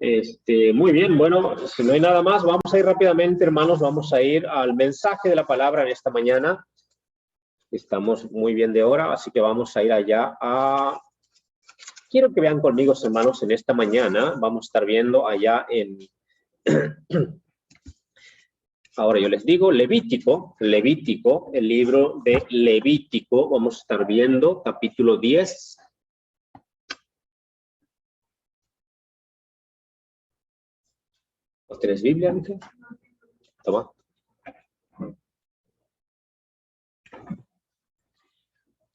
Muy bien, bueno, si no hay nada más, vamos a ir rápidamente, hermanos, vamos a ir al mensaje de la palabra en esta mañana. Estamos muy bien de hora, así que vamos a ir allá a... Quiero que vean conmigo, hermanos, en esta mañana, vamos a estar viendo allá en... Ahora yo les digo, Levítico, el libro de Levítico, vamos a estar viendo capítulo 10. ¿No tienes Biblia, Ángel? Toma.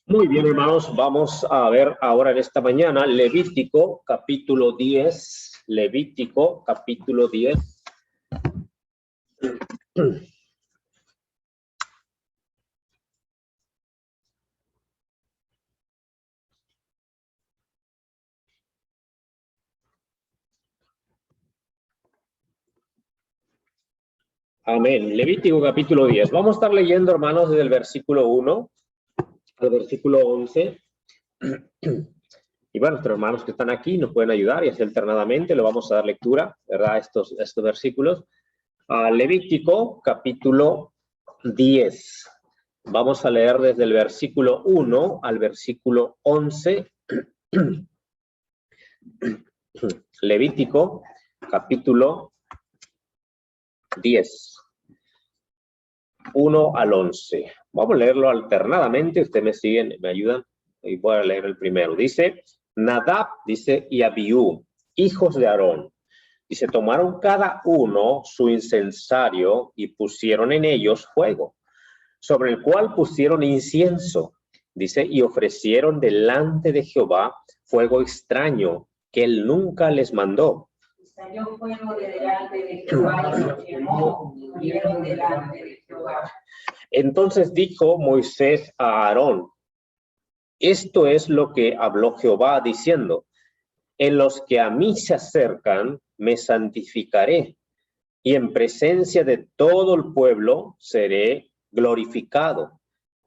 Muy bien, hermanos, vamos a ver ahora en esta mañana Levítico capítulo 10. Levítico capítulo 10. Amén. Levítico capítulo 10. Vamos a estar leyendo, hermanos, desde el versículo 1 al versículo 11. Y bueno, nuestros hermanos que están aquí nos pueden ayudar y así alternadamente lo vamos a dar lectura, ¿verdad? Estos versículos. Levítico capítulo 10. Vamos a leer desde el versículo 1 al versículo 11. Levítico capítulo 10. 1 al 11. Vamos a leerlo alternadamente. Ustedes me siguen, me ayudan. Y voy a leer el primero. Dice, Nadab, dice, y Abiú, hijos de Aarón. Dice, tomaron cada uno su incensario y pusieron en ellos fuego, sobre el cual pusieron incienso. Dice, y ofrecieron delante de Jehová fuego extraño que él nunca les mandó. Salió fuego de delante de Jehová y los quemó y murieron delante de Jehová. Entonces dijo Moisés a Aarón, esto es lo que habló Jehová diciendo, en los que a mí se acercan me santificaré, y en presencia de todo el pueblo seré glorificado.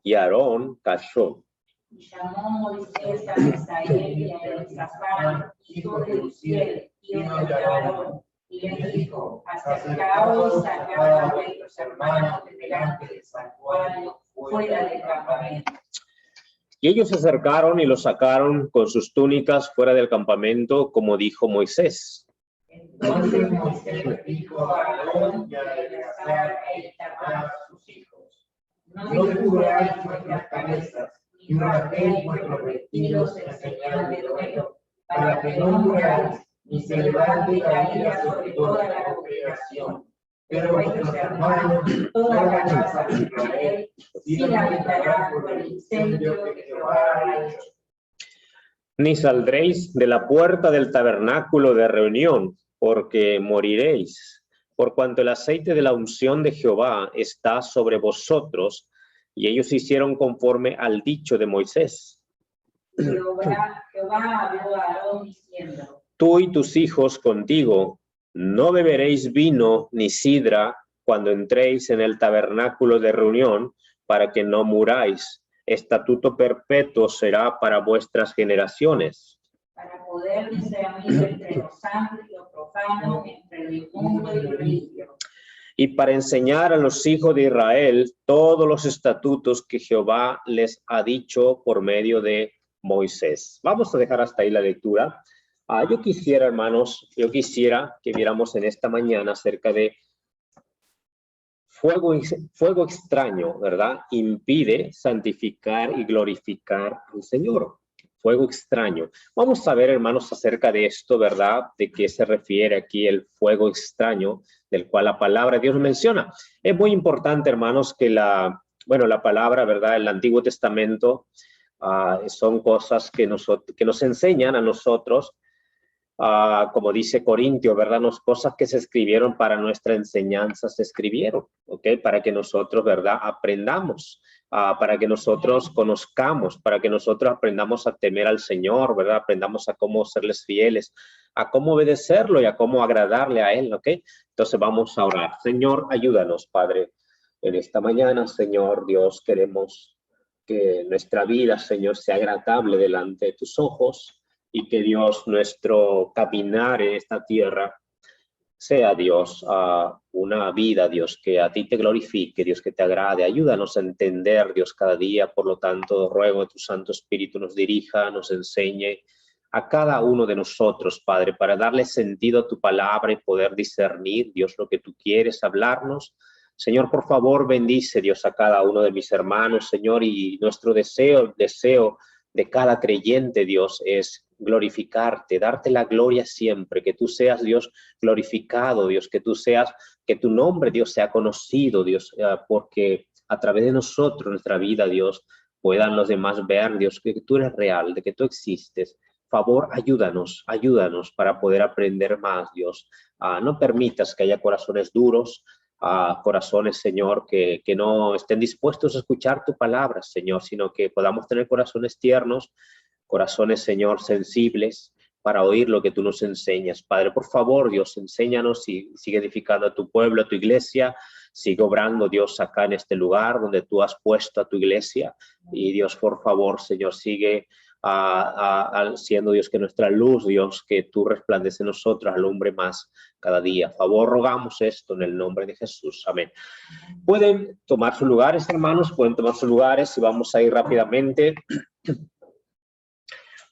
Y Aarón calló. Y llamó Moisés a Misael y a Elzafán, hijo de Uziel, hijo de Aarón, y les dijo, acercaos y sacad a vuestros hermanos de delante del santuario, fuera del campamento. Y ellos se acercaron y los sacaron con sus túnicas fuera del campamento, como dijo Moisés. Entonces Moisés dijo a Aarón y a Eleazar e Itamar, sus hijos, no descubráis vuestras cabezas, y rasguéis vuestros vestidos en señal de duelo, para que no muráis, ni se levante caída sobre toda la congregación. Pero vuestros hermanos, toda la casa de Israel, sí habitarán por el incendio que Jehová ha hecho. Ni saldréis de la puerta del tabernáculo de reunión, porque moriréis, por cuanto el aceite de la unción de Jehová está sobre vosotros. Y ellos hicieron conforme al dicho de Moisés. Jehová habló a Aarón diciendo, tú y tus hijos contigo, no beberéis vino ni sidra cuando entréis en el tabernáculo de reunión, para que no muráis. Estatuto perpetuo será para vuestras generaciones. Para poder discernir entre lo santo y lo profano, entre lo inmundo y lo limpio. Y para enseñar a los hijos de Israel todos los estatutos que Jehová les ha dicho por medio de Moisés. Vamos a dejar hasta ahí la lectura. Yo quisiera, hermanos, que viéramos en esta mañana acerca de fuego extraño, ¿verdad? Impide santificar y glorificar al Señor. Fuego extraño. Vamos a ver, hermanos, acerca de esto, ¿verdad? De qué se refiere aquí el fuego extraño, del cual la palabra de Dios menciona. Es muy importante, hermanos, que la palabra, ¿verdad? El Antiguo Testamento son cosas que nos enseñan a nosotros, como dice Corintio, ¿verdad? Cosas que se escribieron para nuestra enseñanza se escribieron, ¿ok? Para que nosotros, ¿verdad? Aprendamos, para que nosotros conozcamos, para que nosotros aprendamos a temer al Señor, ¿verdad? Aprendamos a cómo serles fieles, a cómo obedecerlo y a cómo agradarle a Él, ¿ok? Entonces vamos a orar. Señor, ayúdanos, Padre, en esta mañana, Señor Dios, queremos que nuestra vida, Señor, sea agradable delante de tus ojos. y que Dios, nuestro caminar en esta tierra, sea Dios una vida, Dios, que a ti te glorifique, Dios, que te agrade. Ayúdanos a entender, Dios, cada día. Por lo tanto, ruego que tu Santo Espíritu nos dirija, nos enseñe a cada uno de nosotros, Padre, para darle sentido a tu palabra y poder discernir, Dios, lo que tú quieres hablarnos. Señor, por favor, bendice, Dios, a cada uno de mis hermanos, Señor, y nuestro deseo de cada creyente, Dios, es glorificarte, darte la gloria siempre, que tú seas, Dios, glorificado, Dios, que que tu nombre, Dios, sea conocido, Dios, porque a través de nosotros, nuestra vida, Dios, puedan los demás ver, Dios, que tú eres real, de que tú existes. Favor, ayúdanos para poder aprender más, Dios. No permitas que haya corazones duros, corazones, Señor, que no estén dispuestos a escuchar tu palabra, Señor, sino que podamos tener corazones tiernos, corazones, Señor, sensibles, para oír lo que tú nos enseñas. Padre, por favor, Dios, enséñanos y sigue edificando a tu pueblo, a tu iglesia. Sigue obrando, Dios, acá en este lugar donde tú has puesto a tu iglesia. Y Dios, por favor, Señor, sigue siendo, Dios, que nuestra luz, Dios, que tú resplandeces en nosotros, alumbre más cada día. A favor, rogamos esto en el nombre de Jesús. Amén. Pueden tomar sus lugares, hermanos, pueden tomar sus lugares y vamos a ir rápidamente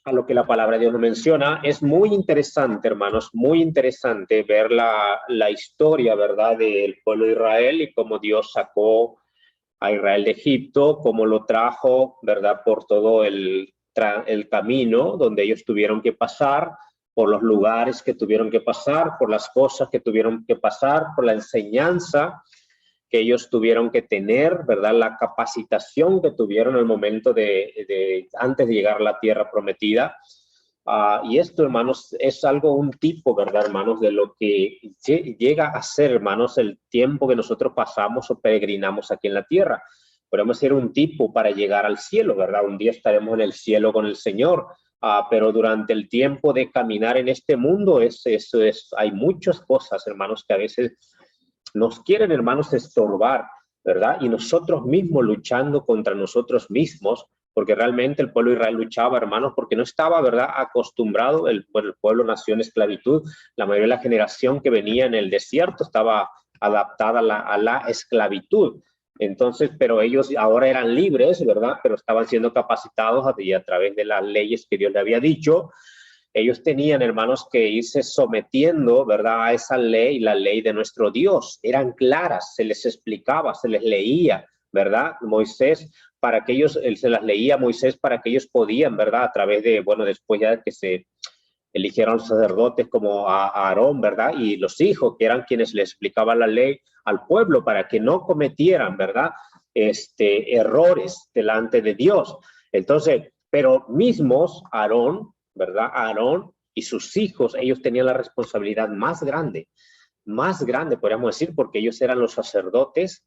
a lo que la palabra de Dios nos menciona. Es muy interesante, hermanos, muy interesante ver la historia, ¿verdad?, del pueblo de Israel y cómo Dios sacó a Israel de Egipto, cómo lo trajo, ¿verdad?, por todo el camino donde ellos tuvieron que pasar, por los lugares que tuvieron que pasar, por las cosas que tuvieron que pasar, por la enseñanza que ellos tuvieron que tener, ¿verdad?, la capacitación que tuvieron en el momento antes de llegar a la tierra prometida. Y esto, hermanos, es algo, un tipo, ¿verdad, hermanos?, de lo que llega a ser, hermanos, el tiempo que nosotros pasamos o peregrinamos aquí en la tierra. Podemos ser un tipo para llegar al cielo, ¿verdad? Un día estaremos en el cielo con el Señor, pero durante el tiempo de caminar en este mundo, hay muchas cosas, hermanos, que a veces nos quieren, hermanos, estorbar, ¿verdad? Y nosotros mismos luchando contra nosotros mismos, porque realmente el pueblo de Israel luchaba, hermanos, porque no estaba, ¿verdad?, acostumbrado. El pueblo nació en esclavitud. La mayoría de la generación que venía en el desierto estaba adaptada a la esclavitud. Entonces, pero ellos ahora eran libres, ¿verdad?, pero estaban siendo capacitados a través de las leyes que Dios le había dicho. Ellos tenían, hermanos, que irse sometiendo, ¿verdad?, a esa ley, la ley de nuestro Dios. Eran claras, se les explicaba, se les leía, ¿verdad? Moisés, para que ellos, él se las leía a Moisés para que ellos podían, ¿verdad?, a través de, bueno, después ya que se eligieron los sacerdotes como a Aarón, ¿verdad?, y los hijos, que eran quienes le explicaban la ley al pueblo para que no cometieran, ¿verdad?, errores delante de Dios. Entonces, pero mismos Aarón, ¿verdad?, Aarón y sus hijos, ellos tenían la responsabilidad más grande, podríamos decir, porque ellos eran los sacerdotes.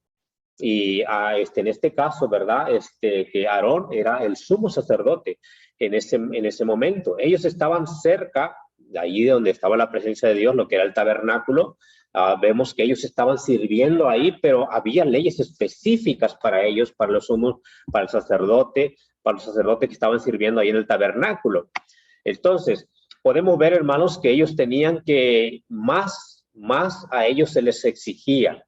Y en este caso, ¿verdad?, que Aarón era el sumo sacerdote en ese momento. Ellos estaban cerca, de ahí donde estaba la presencia de Dios, lo que era el tabernáculo. Vemos que ellos estaban sirviendo ahí, pero había leyes específicas para ellos, para los sumos, para los sacerdotes que estaban sirviendo ahí en el tabernáculo. Entonces, podemos ver, hermanos, que ellos tenían que más a ellos se les exigía,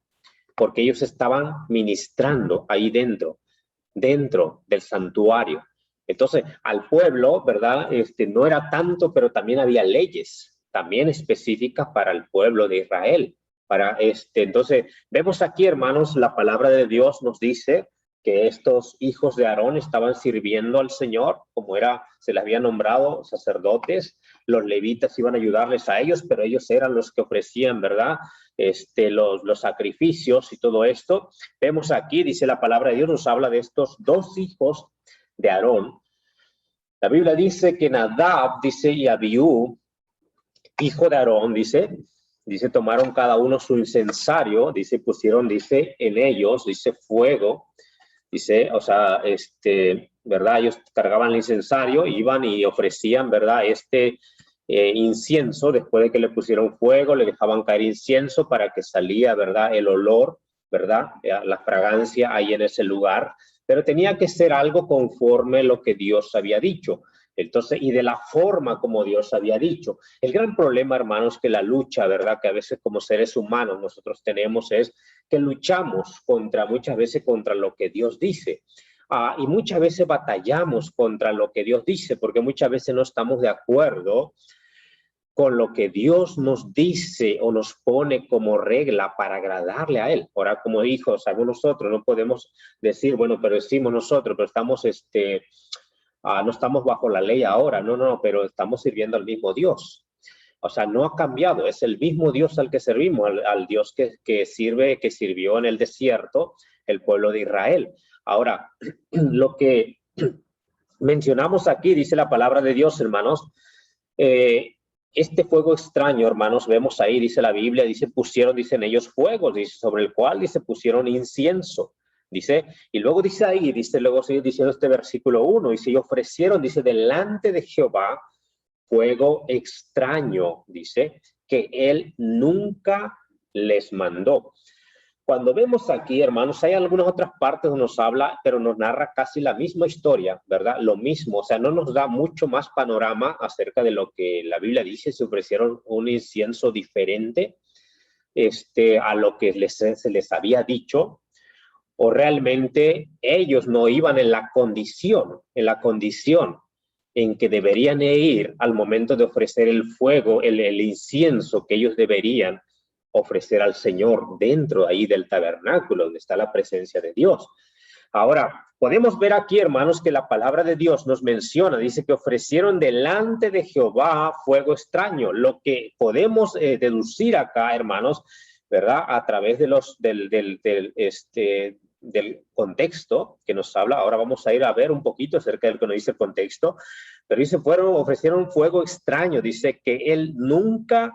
porque ellos estaban ministrando ahí dentro del santuario. Entonces, al pueblo, ¿verdad?, no era tanto, pero también había leyes, también específicas para el pueblo de Israel. Entonces, vemos aquí, hermanos, la palabra de Dios nos dice que estos hijos de Aarón estaban sirviendo al Señor, como se les había nombrado sacerdotes. Los levitas iban a ayudarles a ellos, pero ellos eran los que ofrecían, ¿verdad?, los sacrificios y todo esto. Vemos aquí, dice la palabra de Dios, nos habla de estos dos hijos de Aarón. La Biblia dice que Nadab, dice, y Abiú, hijo de Aarón, dice, tomaron cada uno su incensario, dice, pusieron, dice, en ellos, dice, fuego, dice, o sea, ¿verdad? Ellos cargaban el incensario, iban y ofrecían, ¿verdad?, incienso. Después de que le pusieron fuego, le dejaban caer incienso para que salía, ¿verdad?, el olor, ¿verdad?, la fragancia ahí en ese lugar. Pero tenía que ser algo conforme lo que Dios había dicho. Entonces, y de la forma como Dios había dicho. El gran problema, hermanos, que la lucha, ¿verdad? Que a veces como seres humanos nosotros tenemos es que luchamos muchas veces contra lo que Dios dice. Y muchas veces batallamos contra lo que Dios dice, porque muchas veces no estamos de acuerdo con lo que Dios nos dice o nos pone como regla para agradarle a Él. Ahora, como hijos, sabemos nosotros, no podemos decir, bueno, pero decimos nosotros, pero estamos, no estamos bajo la ley ahora, no, pero estamos sirviendo al mismo Dios. O sea, no ha cambiado, es el mismo Dios al que servimos, al Dios que sirvió en el desierto el pueblo de Israel. Ahora, lo que mencionamos aquí, dice la palabra de Dios, hermanos, este fuego extraño, hermanos, vemos ahí, dice la Biblia, dicen ellos fuegos, dice, sobre el cual, dice, pusieron incienso, dice, y luego dice ahí, luego sigue diciendo este versículo 1, y ofrecieron, dice, delante de Jehová, fuego extraño, dice, que él nunca les mandó. Cuando vemos aquí, hermanos, hay algunas otras partes donde nos habla, pero nos narra casi la misma historia, ¿verdad? Lo mismo, o sea, no nos da mucho más panorama acerca de lo que la Biblia dice. Se ofrecieron un incienso diferente a lo que se les había dicho, o realmente ellos no iban en la condición en que deberían ir al momento de ofrecer el fuego, el incienso que ellos deberían ofrecer al Señor dentro ahí del tabernáculo donde está la presencia de Dios. Ahora, podemos ver aquí, hermanos, que la palabra de Dios nos menciona, dice que ofrecieron delante de Jehová fuego extraño. Lo que podemos deducir acá, hermanos, ¿verdad? A través de del contexto que nos habla. Ahora vamos a ir a ver un poquito acerca de lo que nos dice el contexto. Pero dice, ofrecieron fuego extraño. Dice que él nunca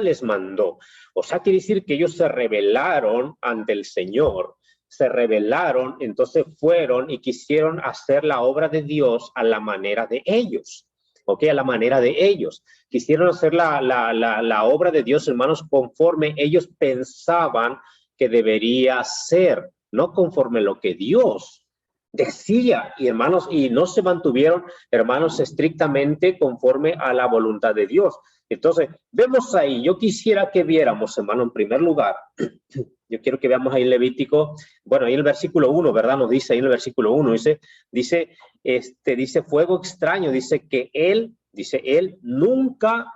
les mandó. O sea, quiere decir que ellos se rebelaron ante el Señor, se rebelaron, entonces fueron y quisieron hacer la obra de Dios a la manera de ellos, ¿ok? A la manera de ellos. Quisieron hacer la obra de Dios, hermanos, conforme ellos pensaban que debería ser, no conforme lo que Dios decía, y hermanos, y no se mantuvieron, hermanos, estrictamente conforme a la voluntad de Dios. Entonces, vemos ahí, yo quisiera que viéramos, hermano, en primer lugar, yo quiero que veamos ahí Levítico, bueno, ahí el versículo 1, ¿verdad? Nos dice ahí en el versículo 1, dice fuego extraño, dice que él nunca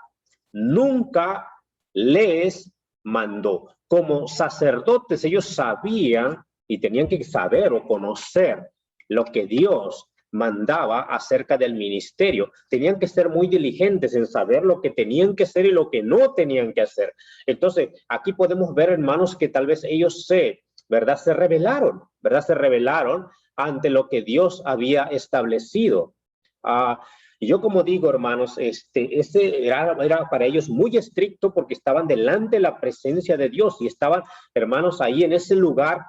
les mandó. Como sacerdotes, ellos sabían y tenían que saber o conocer lo que Dios mandaba acerca del ministerio. Tenían que ser muy diligentes en saber lo que tenían que hacer y lo que no tenían que hacer. Entonces, aquí podemos ver, hermanos, que tal vez ellos se rebelaron, ¿verdad? Se rebelaron ante lo que Dios había establecido. Y yo, como digo, hermanos, ese era para ellos muy estricto porque estaban delante de la presencia de Dios y estaban, hermanos, ahí en ese lugar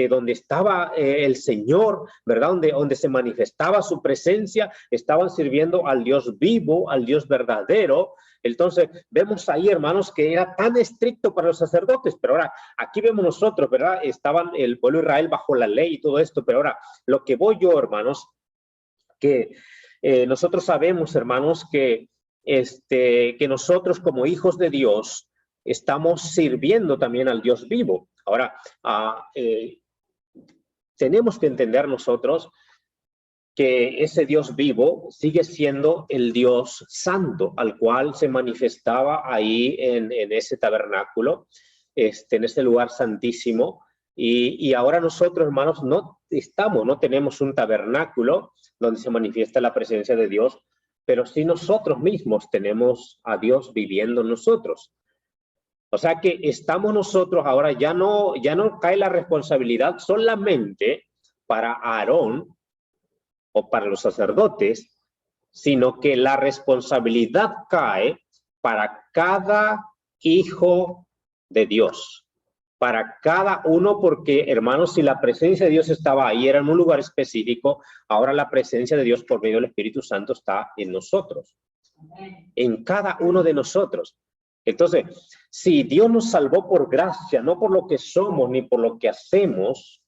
donde estaba el Señor, ¿verdad? Donde se manifestaba su presencia, estaban sirviendo al Dios vivo, al Dios verdadero. Entonces, vemos ahí, hermanos, que era tan estricto para los sacerdotes, pero ahora, aquí vemos nosotros, ¿verdad? Estaban el pueblo de Israel bajo la ley y todo esto, pero ahora, lo que voy yo, hermanos, que nosotros sabemos, hermanos, que nosotros como hijos de Dios estamos sirviendo también al Dios vivo. Ahora, tenemos que entender nosotros que ese Dios vivo sigue siendo el Dios santo, al cual se manifestaba ahí en ese tabernáculo, en ese lugar santísimo. Y ahora nosotros, hermanos, no tenemos un tabernáculo donde se manifiesta la presencia de Dios, pero sí nosotros mismos tenemos a Dios viviendo en nosotros. O sea que estamos nosotros ahora, ya no cae la responsabilidad solamente para Aarón o para los sacerdotes, sino que la responsabilidad cae para cada hijo de Dios, para cada uno, porque, hermanos, si la presencia de Dios estaba ahí, era en un lugar específico, ahora la presencia de Dios por medio del Espíritu Santo está en nosotros, en cada uno de nosotros. Entonces, si Dios nos salvó por gracia, no por lo que somos ni por lo que hacemos,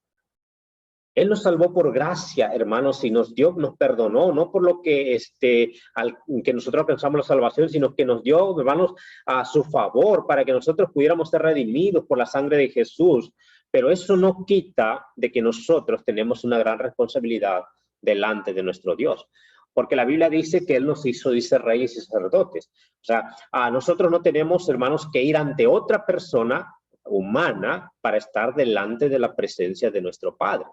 Él nos salvó por gracia, hermanos, y nos perdonó, no por lo que, que nosotros alcanzamos la salvación, sino que nos dio, hermanos, a su favor, para que nosotros pudiéramos ser redimidos por la sangre de Jesús. Pero eso no quita de que nosotros tenemos una gran responsabilidad delante de nuestro Dios. Porque la Biblia dice que Él nos hizo, dice, reyes y sacerdotes. O sea, nosotros no tenemos, hermanos, que ir ante otra persona humana para estar delante de la presencia de nuestro Padre.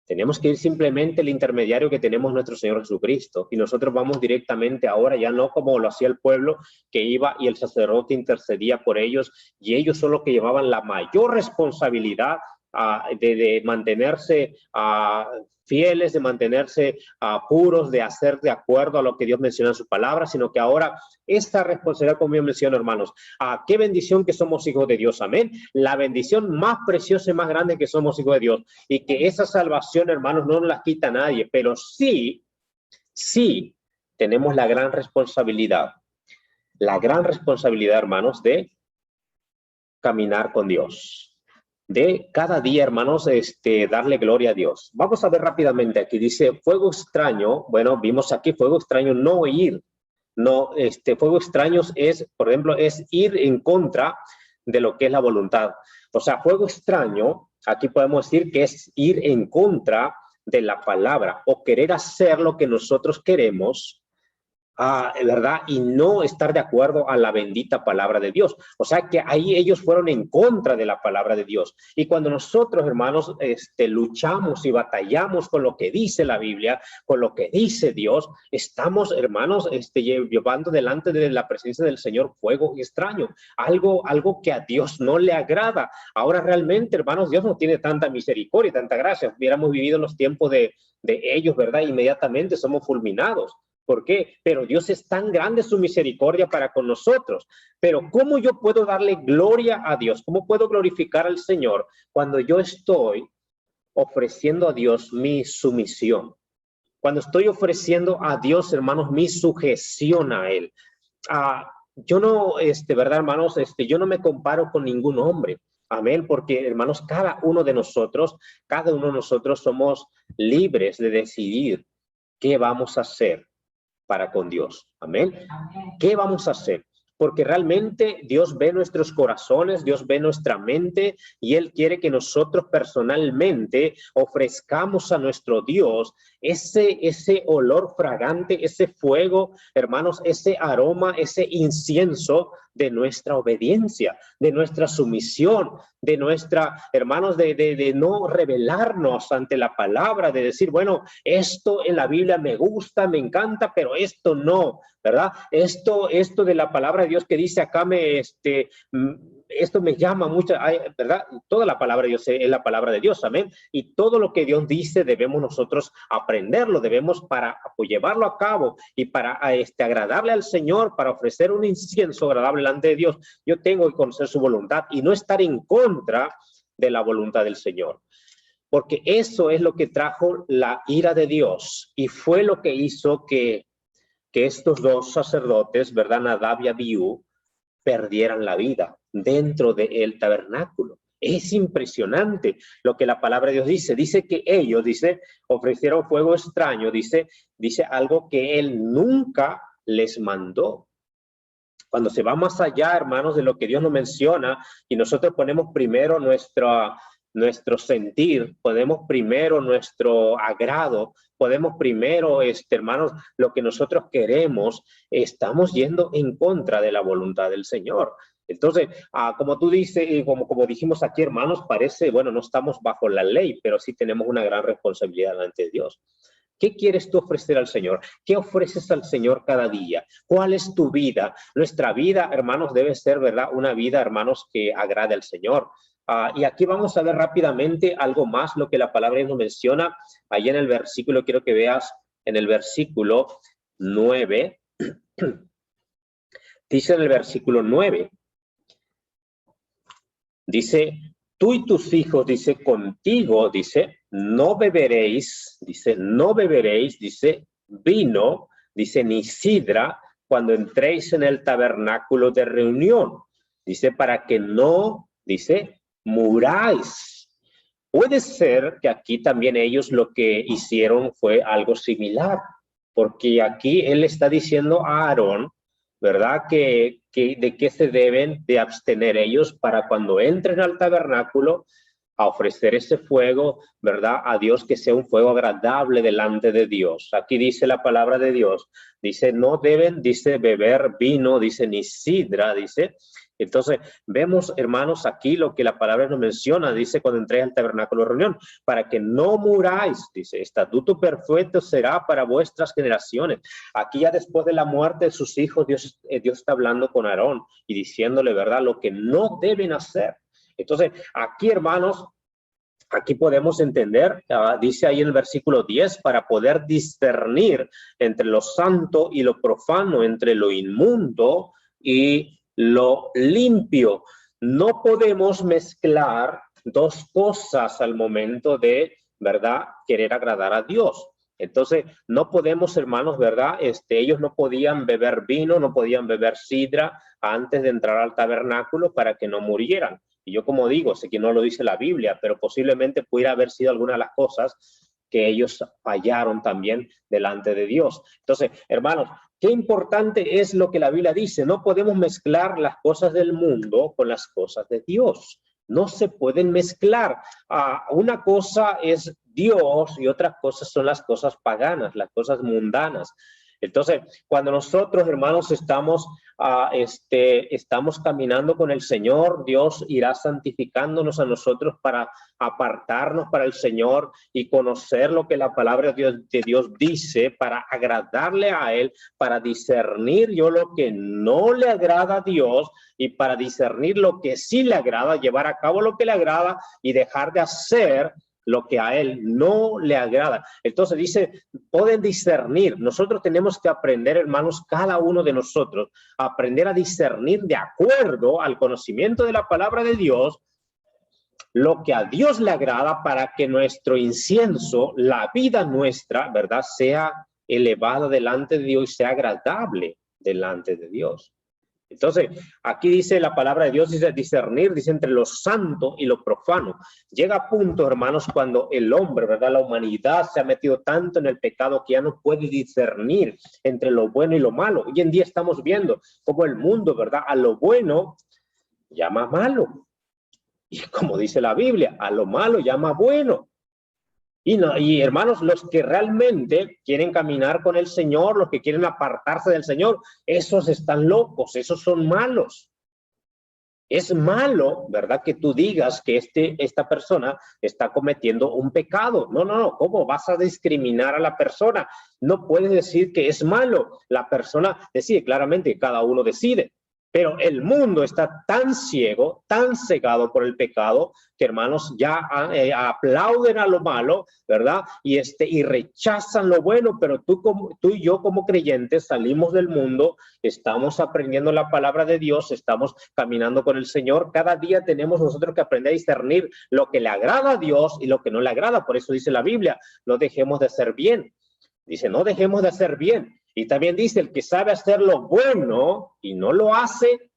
Tenemos que ir simplemente el intermediario que tenemos nuestro Señor Jesucristo. Y nosotros vamos directamente ahora, ya no como lo hacía el pueblo, que iba y el sacerdote intercedía por ellos, y ellos son los que llevaban la mayor responsabilidad de mantenerse fieles, de mantenerse puros, de hacer de acuerdo a lo que Dios menciona en su palabra, sino que ahora esta responsabilidad, como yo menciono, hermanos, qué bendición que somos hijos de Dios, amén. La bendición más preciosa y más grande que somos hijos de Dios, y que esa salvación, hermanos, no nos la quita nadie, pero sí tenemos la gran responsabilidad, hermanos, de caminar con Dios. De cada día, hermanos, darle gloria a Dios. Vamos a ver rápidamente aquí, dice, fuego extraño, bueno, vimos aquí, fuego extraño, no ir, no, fuego extraño es, por ejemplo, es ir en contra de lo que es la voluntad. O sea, fuego extraño, aquí podemos decir que es ir en contra de la palabra, o querer hacer lo que nosotros queremos, ¿verdad? Y no estar de acuerdo a la bendita palabra de Dios. O sea que ahí ellos fueron en contra de la palabra de Dios. Y cuando nosotros, hermanos, luchamos y batallamos con lo que dice la Biblia, con lo que dice Dios, estamos, hermanos, llevando delante de la presencia del Señor fuego extraño, algo que a Dios no le agrada. Ahora realmente, hermanos, Dios no tiene tanta misericordia y tanta gracia. Hubiéramos vivido en los tiempos de ellos, ¿verdad? Inmediatamente somos fulminados. ¿Por qué? Pero Dios es tan grande su misericordia para con nosotros. Pero ¿cómo yo puedo darle gloria a Dios? ¿Cómo puedo glorificar al Señor cuando yo estoy ofreciendo a Dios mi sumisión? Cuando estoy ofreciendo a Dios, hermanos, mi sujeción a Él. Yo no, ¿verdad, hermanos? Yo no me comparo con ningún hombre. Amén, porque, hermanos, cada uno de nosotros somos libres de decidir qué vamos a hacer para con Dios. Amén. ¿Qué vamos a hacer? Porque realmente Dios ve nuestros corazones, Dios ve nuestra mente, y Él quiere que nosotros personalmente ofrezcamos a nuestro Dios ese olor fragante, ese fuego, hermanos, ese aroma, ese incienso de nuestra obediencia, de nuestra sumisión, de nuestra, hermanos, de no rebelarnos ante la palabra, de decir, bueno, esto en la Biblia me gusta, me encanta, pero esto no, ¿verdad? Esto de la palabra de Dios que dice acá esto me llama mucho, ¿verdad? Toda la palabra de Dios es la palabra de Dios, amén. Y todo lo que Dios dice debemos nosotros aprenderlo, debemos para llevarlo a cabo y para agradarle al Señor, para ofrecer un incienso agradable delante de Dios. Yo tengo que conocer su voluntad y no estar en contra de la voluntad del Señor. Porque eso es lo que trajo la ira de Dios y fue lo que hizo que estos dos sacerdotes, ¿verdad? Nadab y Abiú, perdieran la vida dentro del tabernáculo. Es impresionante lo que la palabra de Dios dice. Dice que ellos, ofrecieron fuego extraño, dice algo que Él nunca les mandó. Cuando se va más allá, hermanos, de lo que Dios nos menciona, y nosotros ponemos primero nuestro sentir, ponemos primero nuestro agrado, podemos primero, hermanos, lo que nosotros queremos, estamos yendo en contra de la voluntad del Señor. Entonces, como tú dices, y como dijimos aquí, hermanos, parece, bueno, no estamos bajo la ley, pero sí tenemos una gran responsabilidad delante de Dios. ¿Qué quieres tú ofrecer al Señor? ¿Qué ofreces al Señor cada día? ¿Cuál es tu vida? Nuestra vida, hermanos, debe ser, ¿verdad? Una vida, hermanos, que agrade al Señor. Y aquí vamos a ver rápidamente algo más, lo que la palabra nos menciona. Ahí en el versículo, quiero que veas en el versículo 9. Dice en el versículo 9. Dice, tú y tus hijos, dice, contigo, dice, no beberéis, dice, vino, dice, ni sidra, cuando entréis en el tabernáculo de reunión. Dice, para que no, dice, muráis. Puede ser que aquí también ellos lo que hicieron fue algo similar, porque aquí él está diciendo a Aarón, ¿verdad? Que de qué se deben de abstener ellos para cuando entren al tabernáculo a ofrecer ese fuego, ¿verdad? A Dios, que sea un fuego agradable delante de Dios. Aquí dice la palabra de Dios, dice, no deben, dice, beber vino, dice, ni sidra, dice. Entonces, vemos, hermanos, aquí lo que la palabra nos menciona, dice, cuando entréis al tabernáculo de reunión, para que no muráis, dice, estatuto perfecto será para vuestras generaciones. Aquí ya después de la muerte de sus hijos, Dios está hablando con Aarón y diciéndole, ¿verdad?, lo que no deben hacer. Entonces, aquí, hermanos, aquí podemos entender, dice ahí en el versículo 10, para poder discernir entre lo santo y lo profano, entre lo inmundo y lo limpio. No podemos mezclar dos cosas al momento de, ¿verdad?, querer agradar a Dios. Entonces, no podemos, hermanos, ¿verdad? Ellos no podían beber vino, no podían beber sidra antes de entrar al tabernáculo para que no murieran. Y yo, como digo, sé que no lo dice la Biblia, pero posiblemente pudiera haber sido alguna de las cosas que ellos fallaron también delante de Dios. Entonces, hermanos, qué importante es lo que la Biblia dice. No podemos mezclar las cosas del mundo con las cosas de Dios. No se pueden mezclar. Una cosa es Dios y otras cosas son las cosas paganas, las cosas mundanas. Entonces, cuando nosotros, hermanos, estamos caminando con el Señor, Dios irá santificándonos a nosotros para apartarnos para el Señor y conocer lo que la palabra de Dios dice, para agradarle a Él, para discernir yo lo que no le agrada a Dios y para discernir lo que sí le agrada, llevar a cabo lo que le agrada y dejar de hacer lo que a él no le agrada. Entonces dice, pueden discernir. Nosotros tenemos que aprender, hermanos, cada uno de nosotros, aprender a discernir de acuerdo al conocimiento de la palabra de Dios, lo que a Dios le agrada para que nuestro incienso, la vida nuestra, ¿verdad?, sea elevada delante de Dios y sea agradable delante de Dios. Entonces, aquí dice la palabra de Dios, dice discernir, dice entre lo santo y lo profano. Llega a punto, hermanos, cuando el hombre, ¿verdad?, la humanidad se ha metido tanto en el pecado que ya no puede discernir entre lo bueno y lo malo. Hoy en día estamos viendo cómo el mundo, ¿verdad?, a lo bueno llama malo. Y como dice la Biblia, a lo malo llama bueno. Y hermanos, los que realmente quieren caminar con el Señor, los que quieren apartarse del Señor, esos están locos, esos son malos. Es malo, ¿verdad?, que tú digas que esta persona está cometiendo un pecado. No, no, no. ¿Cómo vas a discriminar a la persona? No puedes decir que es malo. La persona decide claramente, cada uno decide. Pero el mundo está tan ciego, tan cegado por el pecado, que hermanos ya aplauden a lo malo, ¿verdad? Y rechazan lo bueno, pero tú y yo como creyentes salimos del mundo, estamos aprendiendo la palabra de Dios, estamos caminando con el Señor. Cada día tenemos nosotros que aprender a discernir lo que le agrada a Dios y lo que no le agrada. Por eso dice la Biblia, no dejemos de hacer bien. Dice, no dejemos de hacer bien. Y también dice, el que sabe hacer lo bueno y no lo hace,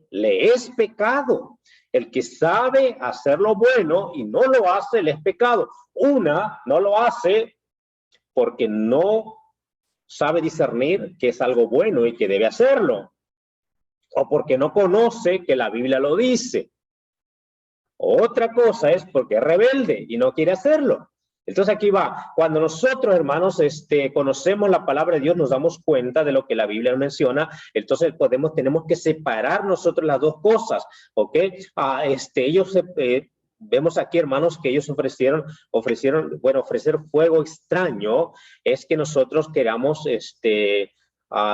le es pecado. El que sabe hacer lo bueno y no lo hace, le es pecado. No lo hace porque no sabe discernir que es algo bueno y que debe hacerlo. O porque no conoce que la Biblia lo dice. Otra cosa es porque es rebelde y no quiere hacerlo. Entonces aquí va, cuando nosotros, hermanos, conocemos la palabra de Dios, nos damos cuenta de lo que la Biblia menciona, entonces tenemos que separar nosotros las dos cosas, ¿ok? Vemos aquí, hermanos, que ellos ofrecer fuego extraño es que nosotros queramos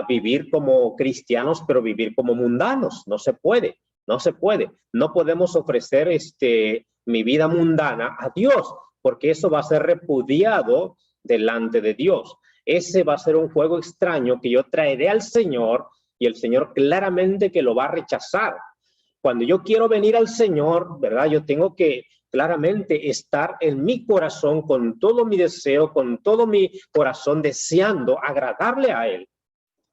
vivir como cristianos, pero vivir como mundanos. No se puede, no se puede. No podemos ofrecer mi vida mundana a Dios, porque eso va a ser repudiado delante de Dios. Ese va a ser un fuego extraño que yo traeré al Señor y el Señor claramente que lo va a rechazar. Cuando yo quiero venir al Señor, ¿verdad?, yo tengo que claramente estar en mi corazón con todo mi deseo, con todo mi corazón deseando agradarle a Él.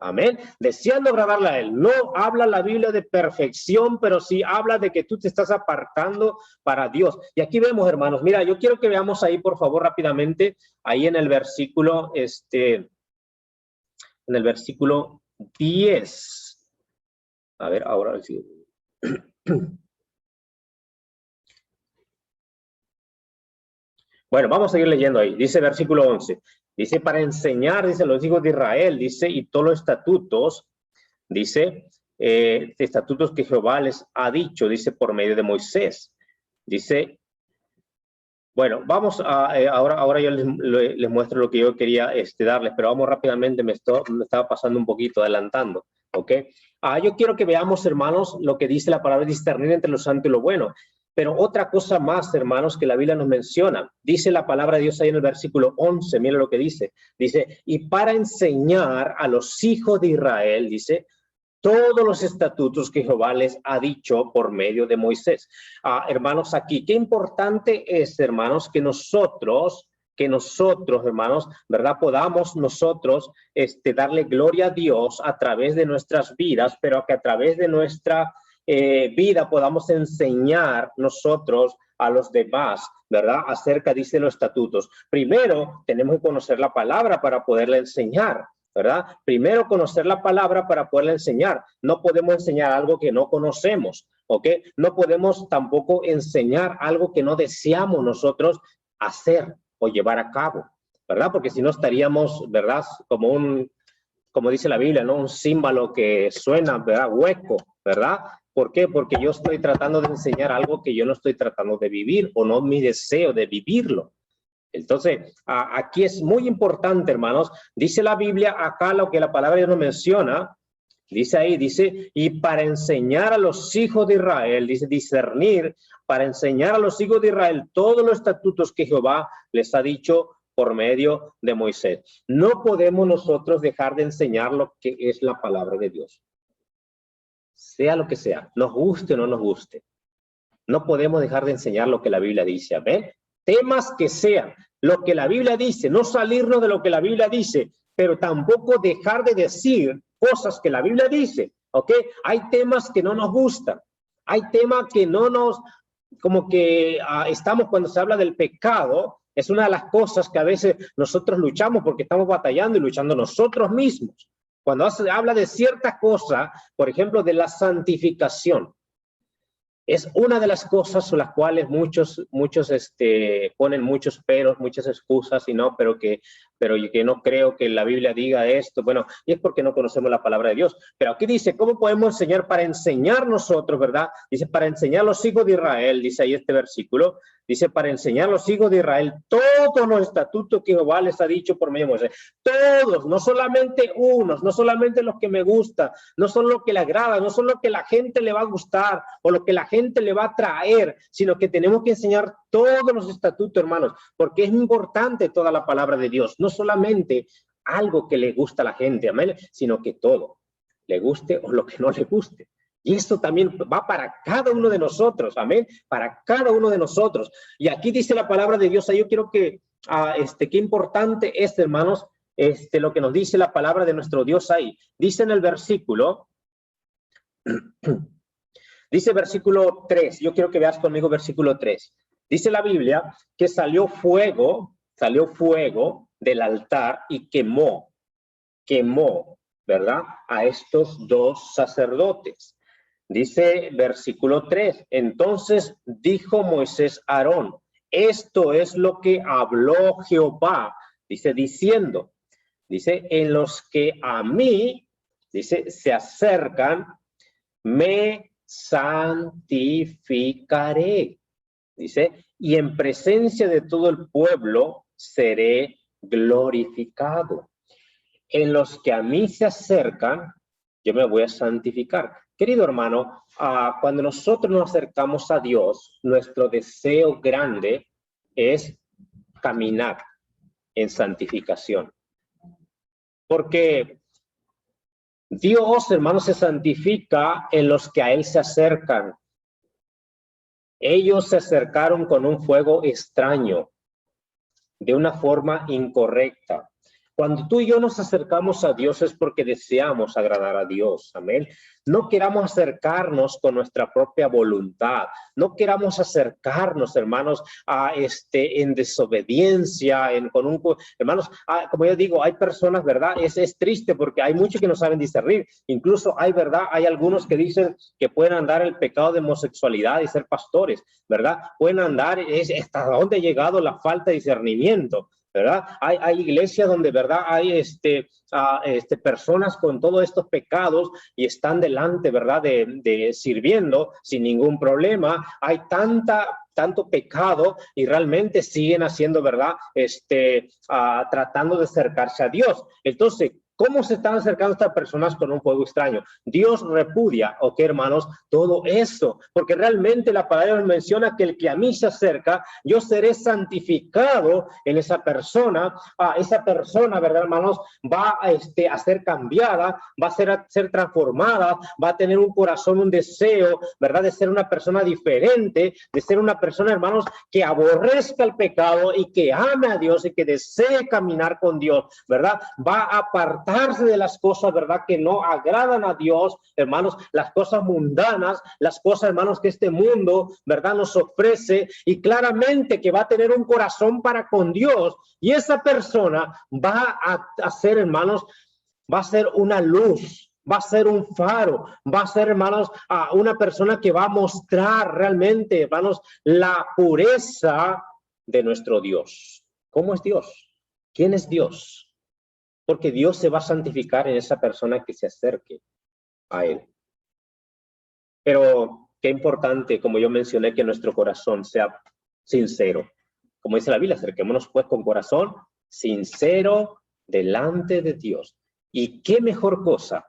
Amén. Deseando agradarle a Él. No habla la Biblia de perfección, pero sí habla de que tú te estás apartando para Dios. Y aquí vemos, hermanos, mira, yo quiero que veamos ahí, por favor, rápidamente, ahí en el versículo, en el versículo 10. A ver, ahora sí. Bueno, vamos a seguir leyendo ahí. Dice versículo 11. Dice, para enseñar, dice, los hijos de Israel, dice, y todos los estatutos, dice, estatutos que Jehová les ha dicho, dice, por medio de Moisés. Dice, bueno, vamos a, ahora yo les muestro lo que yo quería darles, pero vamos rápidamente, me estaba pasando un poquito, adelantando, ¿ok? Yo quiero que veamos, hermanos, lo que dice la palabra discernir entre lo santo y lo bueno. Pero otra cosa más, hermanos, que la Biblia nos menciona. Dice la palabra de Dios ahí en el versículo 11, mira lo que dice. Dice, y para enseñar a los hijos de Israel, dice, todos los estatutos que Jehová les ha dicho por medio de Moisés. Hermanos, aquí, qué importante es, hermanos, que nosotros, hermanos, ¿verdad? Podamos nosotros darle gloria a Dios a través de nuestras vidas, pero que a través de nuestra vida podamos enseñar nosotros a los demás, ¿verdad? Acerca, dice, los estatutos. Primero, tenemos que conocer la palabra para poderla enseñar, ¿verdad? Primero conocer la palabra para poderla enseñar. No podemos enseñar algo que no conocemos, ¿ok? No podemos tampoco enseñar algo que no deseamos nosotros hacer o llevar a cabo, ¿verdad? Porque si no estaríamos, ¿verdad? Como dice la Biblia, ¿no? Un címbalo que suena, ¿verdad? Hueco, ¿verdad? ¿Por qué? Porque yo estoy tratando de enseñar algo que yo no estoy tratando de vivir o no mi deseo de vivirlo. Entonces, aquí es muy importante, hermanos. Dice la Biblia acá lo que la palabra de Dios nos menciona. Dice ahí, dice, y para enseñar a los hijos de Israel, dice discernir, para enseñar a los hijos de Israel todos los estatutos que Jehová les ha dicho por medio de Moisés. No podemos nosotros dejar de enseñar lo que es la palabra de Dios. Sea lo que sea, nos guste o no nos guste. No podemos dejar de enseñar lo que la Biblia dice, ¿ven? Temas que sean lo que la Biblia dice, no salirnos de lo que la Biblia dice, pero tampoco dejar de decir cosas que la Biblia dice, ¿ok? Hay temas que no nos gustan, hay temas que no nos, como que estamos cuando se habla del pecado, es una de las cosas que a veces nosotros luchamos porque estamos batallando y luchando nosotros mismos. Cuando se habla de cierta cosa, por ejemplo, de la santificación, es una de las cosas sobre las cuales muchos ponen muchos peros, muchas excusas, y no, pero que no creo que la Biblia diga esto. Bueno, y es porque no conocemos la palabra de Dios. Pero aquí dice, ¿cómo podemos enseñar? Para enseñar nosotros, ¿verdad? Dice, para enseñar a los hijos de Israel, dice ahí este versículo, dice, para enseñar a los hijos de Israel todos los estatutos que Jehová les ha dicho por medio de Moisés. Todos, no solamente unos, no solamente los que me gustan, no son los que le agrada, no son los que la gente le va a gustar o lo que la gente le va a traer, sino que tenemos que enseñar todos los estatutos, hermanos, porque es importante toda la palabra de Dios, no solamente algo que le gusta a la gente, amén, sino que todo, le guste o lo que no le guste. Y esto también va para cada uno de nosotros, amén, para cada uno de nosotros. Y aquí dice la palabra de Dios, yo quiero que, qué importante es, hermanos, lo que nos dice la palabra de nuestro Dios ahí. Dice en el versículo, dice versículo 3, yo quiero que veas conmigo versículo 3. Dice la Biblia que salió fuego del altar y quemó, ¿verdad? A estos dos sacerdotes. Dice versículo 3, entonces dijo Moisés a Aarón, esto es lo que habló Jehová, dice, diciendo, dice, en los que a mí, dice, se acercan, me santificaré, dice, y en presencia de todo el pueblo seré glorificado. En los que a mí se acercan, yo me voy a santificar. Querido hermano, cuando nosotros nos acercamos a Dios, nuestro deseo grande es caminar en santificación. Porque Dios, hermano, se santifica en los que a Él se acercan. Ellos se acercaron con un fuego extraño, de una forma incorrecta. Cuando tú y yo nos acercamos a Dios es porque deseamos agradar a Dios, amén. No queramos acercarnos con nuestra propia voluntad, no queramos acercarnos, hermanos, en desobediencia, hermanos, como yo digo, hay personas, ¿verdad? Es triste porque hay muchos que no saben discernir, incluso hay, ¿verdad? Hay algunos que dicen que pueden andar el pecado de homosexualidad y ser pastores, ¿verdad? Pueden andar, hasta dónde ha llegado la falta de discernimiento, ¿verdad? Hay iglesias donde, ¿verdad? Hay personas con todos estos pecados y están delante, ¿verdad? De sirviendo sin ningún problema. Hay tanto pecado y realmente siguen haciendo, ¿verdad? Tratando de acercarse a Dios. Entonces, ¿cómo se están acercando estas personas con un fuego extraño? Dios repudia, ¿ok, hermanos? Todo eso, porque realmente la palabra menciona que el que a mí se acerca, yo seré santificado en esa persona. Esa persona, ¿verdad, hermanos? Va a ser cambiada, va a ser transformada, va a tener un corazón, un deseo, ¿verdad? De ser una persona diferente, de ser una persona, hermanos, que aborrezca el pecado y que ame a Dios y que desee caminar con Dios, ¿verdad? Va a apartarse de las cosas, ¿verdad? Que no agradan a Dios, hermanos, las cosas mundanas, las cosas, hermanos, que este mundo, ¿verdad? Nos ofrece, y claramente que va a tener un corazón para con Dios, y esa persona va a ser, hermanos, va a ser una luz, va a ser un faro, va a ser, hermanos, una persona que va a mostrar realmente, hermanos, la pureza de nuestro Dios. ¿Cómo es Dios? ¿Quién es Dios? Porque Dios se va a santificar en esa persona que se acerque a Él. Pero qué importante, como yo mencioné, que nuestro corazón sea sincero. Como dice la Biblia, acerquémonos pues con corazón sincero delante de Dios. Y qué mejor cosa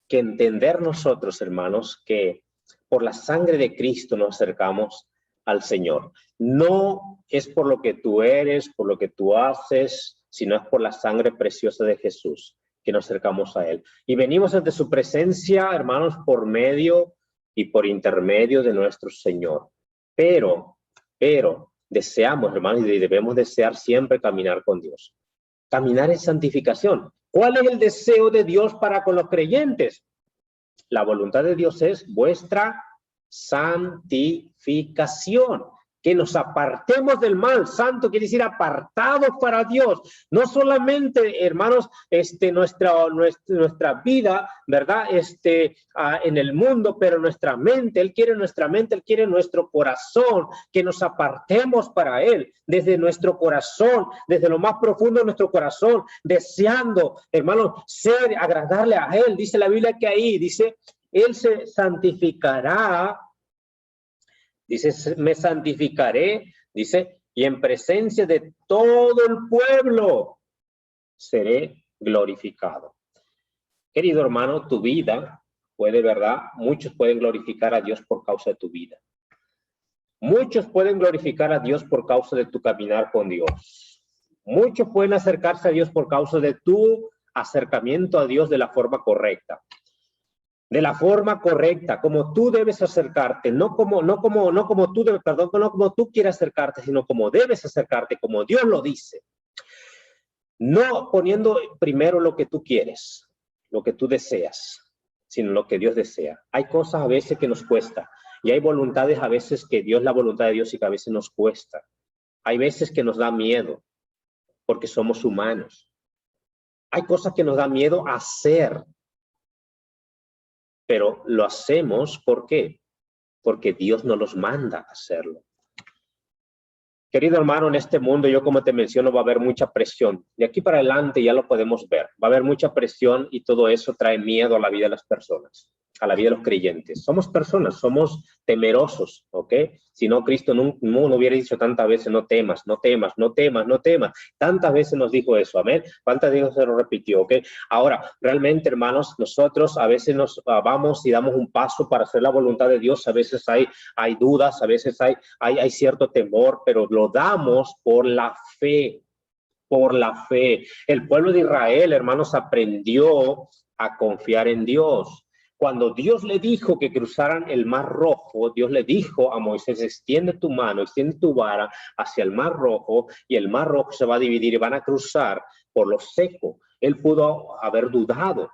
que entender nosotros, hermanos, que por la sangre de Cristo nos acercamos al Señor. No es por lo que tú eres, por lo que tú haces, sino es por la sangre preciosa de Jesús que nos acercamos a Él. Y venimos ante su presencia, hermanos, por medio y por intermedio de nuestro Señor. Pero deseamos, hermanos, y debemos desear siempre caminar con Dios. Caminar en santificación. ¿Cuál es el deseo de Dios para con los creyentes? La voluntad de Dios es vuestra santificación, que nos apartemos del mal. Santo quiere decir apartados para Dios. No solamente, hermanos, nuestra vida, ¿verdad? En el mundo, pero nuestra mente, Él quiere nuestra mente, Él quiere nuestro corazón, que nos apartemos para Él, desde nuestro corazón, desde lo más profundo de nuestro corazón, deseando, hermanos, agradarle a Él. Dice la Biblia que ahí, dice, Él se santificará. Dice, me santificaré, dice, y en presencia de todo el pueblo seré glorificado. Querido hermano, tu vida puede, ¿verdad? Muchos pueden glorificar a Dios por causa de tu vida. Muchos pueden glorificar a Dios por causa de tu caminar con Dios. Muchos pueden acercarse a Dios por causa de tu acercamiento a Dios de la forma correcta. De la forma correcta, como tú debes acercarte, no como tú quieras acercarte, sino como debes acercarte, como Dios lo dice. No poniendo primero lo que tú quieres, lo que tú deseas, sino lo que Dios desea. Hay cosas a veces que nos cuesta, y hay voluntades a veces que Dios, la voluntad de Dios, y que a veces nos cuesta. Hay veces que nos da miedo, porque somos humanos. Hay cosas que nos da miedo hacer, pero lo hacemos, ¿por qué? Porque Dios nos los manda a hacerlo. Querido hermano, en este mundo, yo como te menciono, va a haber mucha presión. De aquí para adelante ya lo podemos ver. Va a haber mucha presión y todo eso trae miedo a la vida de las personas, a la vida de los creyentes. Somos personas, somos temerosos, ¿ok? Si no, Cristo no hubiera dicho tantas veces, no temas, no temas, no temas, no temas. Tantas veces nos dijo eso, amén. ¿Cuántas veces se lo repitió, ok? Ahora, realmente, hermanos, nosotros a veces nos vamos y damos un paso para hacer la voluntad de Dios. A veces hay dudas, a veces hay cierto temor, pero lo damos por la fe. Por la fe. El pueblo de Israel, hermanos, aprendió a confiar en Dios. Cuando Dios le dijo que cruzaran el Mar Rojo, Dios le dijo a Moisés, extiende tu mano, extiende tu vara hacia el Mar Rojo, y el Mar Rojo se va a dividir y van a cruzar por lo seco. Él pudo haber dudado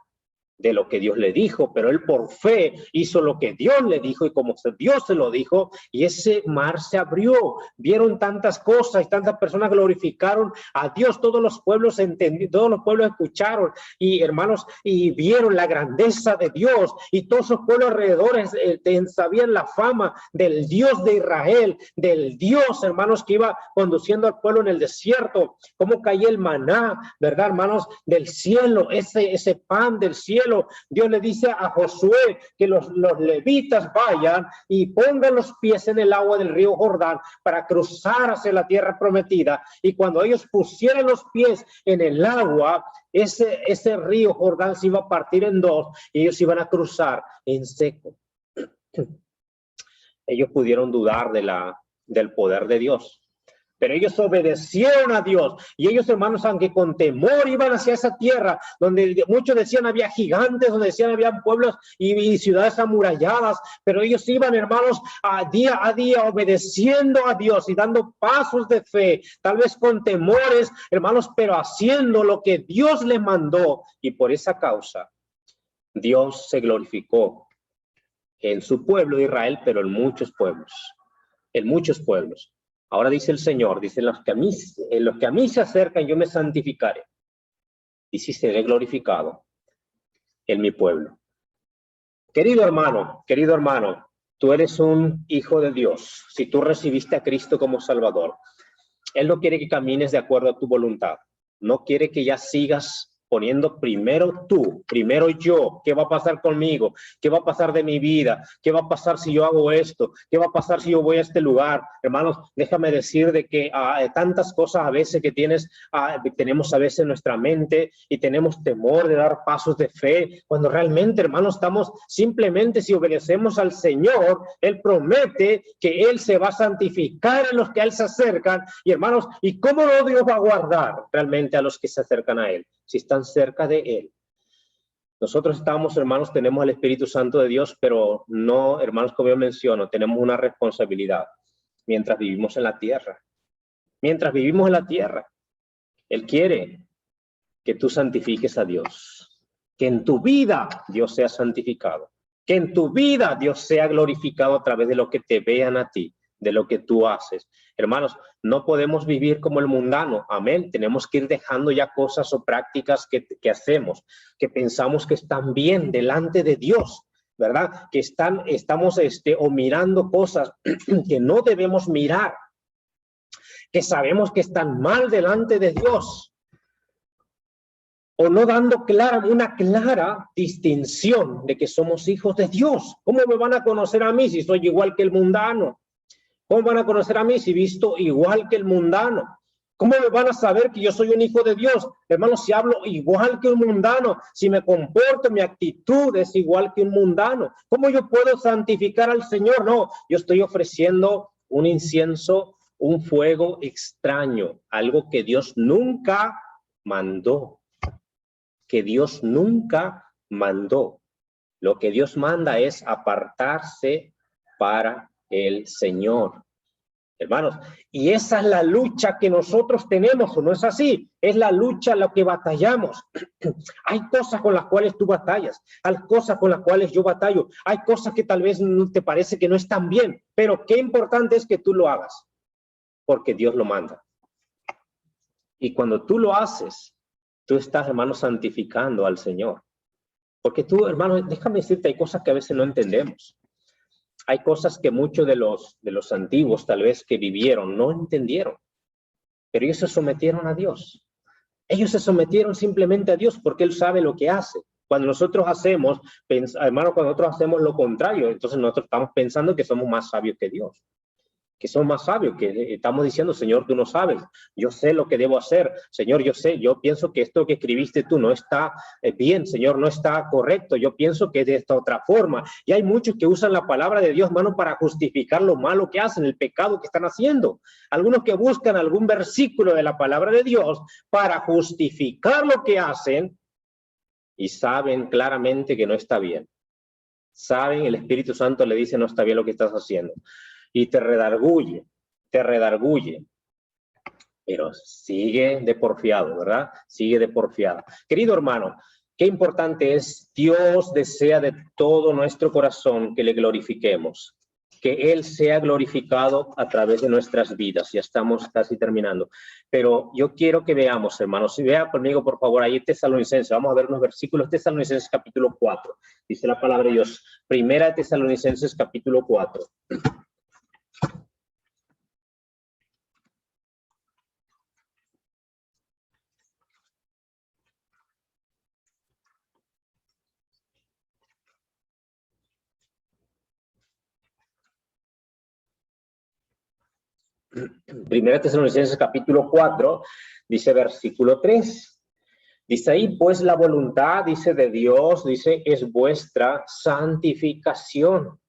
de lo que Dios le dijo, pero él por fe hizo lo que Dios le dijo, y como Dios se lo dijo, y ese mar se abrió. Vieron tantas cosas y tantas personas glorificaron a Dios. Todos los pueblos entendieron, todos los pueblos escucharon, y hermanos, y vieron la grandeza de Dios, y todos esos pueblos alrededor sabían la fama del Dios de Israel, del Dios, hermanos, que iba conduciendo al pueblo en el desierto, cómo caía el maná, ¿verdad, hermanos? Del cielo, ese pan del cielo. Dios le dice a Josué que los levitas vayan y pongan los pies en el agua del río Jordán para cruzar hacia la tierra prometida, y cuando ellos pusieran los pies en el agua, ese río Jordán se iba a partir en dos y ellos iban a cruzar en seco. Ellos pudieron dudar del poder de Dios, pero ellos obedecieron a Dios, y ellos, hermanos, aunque con temor iban hacia esa tierra, donde muchos decían había gigantes, donde decían había pueblos y ciudades amuralladas, pero ellos iban, hermanos, día a día obedeciendo a Dios y dando pasos de fe, tal vez con temores, hermanos, pero haciendo lo que Dios les mandó, y por esa causa Dios se glorificó en su pueblo de Israel, pero en muchos pueblos, en muchos pueblos. Ahora dice el Señor, dice, los que a mí se acercan, yo me santificaré, y si seré glorificado en mi pueblo. Querido hermano, tú eres un hijo de Dios. Si tú recibiste a Cristo como Salvador, Él no quiere que camines de acuerdo a tu voluntad. No quiere que ya sigas poniendo primero tú, primero yo. ¿Qué va a pasar conmigo? ¿Qué va a pasar de mi vida? ¿Qué va a pasar si yo hago esto? ¿Qué va a pasar si yo voy a este lugar? Hermanos, déjame decir de que tantas cosas a veces que tenemos a veces en nuestra mente, y tenemos temor de dar pasos de fe, cuando realmente, hermanos, estamos simplemente, si obedecemos al Señor, Él promete que Él se va a santificar a los que a Él se acercan. Y hermanos, ¿y cómo no Dios va a guardar realmente a los que se acercan a Él? Si están cerca de Él. Nosotros estamos, hermanos, tenemos el Espíritu Santo de Dios, pero no, hermanos, como yo menciono, tenemos una responsabilidad mientras vivimos en la tierra. Mientras vivimos en la tierra, Él quiere que tú santifiques a Dios, que en tu vida Dios sea santificado, que en tu vida Dios sea glorificado a través de lo que te vean a ti, de lo que tú haces. Hermanos, no podemos vivir como el mundano, amén. Tenemos que ir dejando ya cosas o prácticas que hacemos, que están bien delante de Dios, ¿verdad? Que estamos o mirando cosas que no debemos mirar, que sabemos que están mal delante de Dios, o no dando una clara distinción de que somos hijos de Dios. ¿Cómo me van a conocer a mí si soy igual que el mundano? ¿Cómo van a conocer a mí si visto igual que el mundano? ¿Cómo me van a saber que yo soy un hijo de Dios? Hermanos, si hablo igual que un mundano, si me comporto, mi actitud es igual que un mundano, ¿cómo yo puedo santificar al Señor? No, yo estoy ofreciendo un incienso, un fuego extraño, algo que Dios nunca mandó. Que Dios nunca mandó. Lo que Dios manda es apartarse para el Señor. Hermanos, y esa es la lucha que nosotros tenemos, ¿o no es así? Es la lucha la que batallamos. Hay cosas con las cuales tú batallas, hay cosas con las cuales yo batallo, hay cosas que tal vez no te parece que no están bien, pero qué importante es que tú lo hagas, porque Dios lo manda. Y cuando tú lo haces, tú estás, hermano, santificando al Señor. Porque tú, hermano, déjame decirte, hay cosas que a veces no entendemos. Hay cosas que muchos de los antiguos, tal vez, que vivieron, no entendieron. Pero ellos se sometieron a Dios. Ellos se sometieron simplemente a Dios porque Él sabe lo que hace. Cuando nosotros hacemos, hermano, cuando nosotros hacemos lo contrario, entonces nosotros estamos pensando que somos más sabios que Dios. Que son más sabios, que estamos diciendo, Señor, tú no sabes, yo sé lo que debo hacer, Señor, yo pienso que esto que escribiste tú no está bien, Señor, no está correcto, yo pienso que es de esta otra forma. Y hay muchos que usan la palabra de Dios, hermano, para justificar lo malo que hacen, el pecado que están haciendo. Algunos que buscan algún versículo de la palabra de Dios para justificar lo que hacen y saben claramente que no está bien. Saben, el Espíritu Santo le dice, no está bien lo que estás haciendo. Y te redarguye, te redarguye. pero sigue de porfiado, ¿verdad? Sigue de porfiada. Querido hermano, qué importante es, Dios desea de todo nuestro corazón que le glorifiquemos, que Él sea glorificado a través de nuestras vidas. Ya estamos casi terminando. Pero yo quiero que veamos, hermanos, si vea conmigo, por favor, ahí Tesalonicenses, vamos a ver unos versículos, Tesalonicenses capítulo 4, dice la palabra de Dios, primera Tesalonicenses capítulo 4. Primera Tesalonicenses capítulo 4, dice versículo 3. Dice ahí, pues la voluntad, dice de Dios, dice, es vuestra santificación.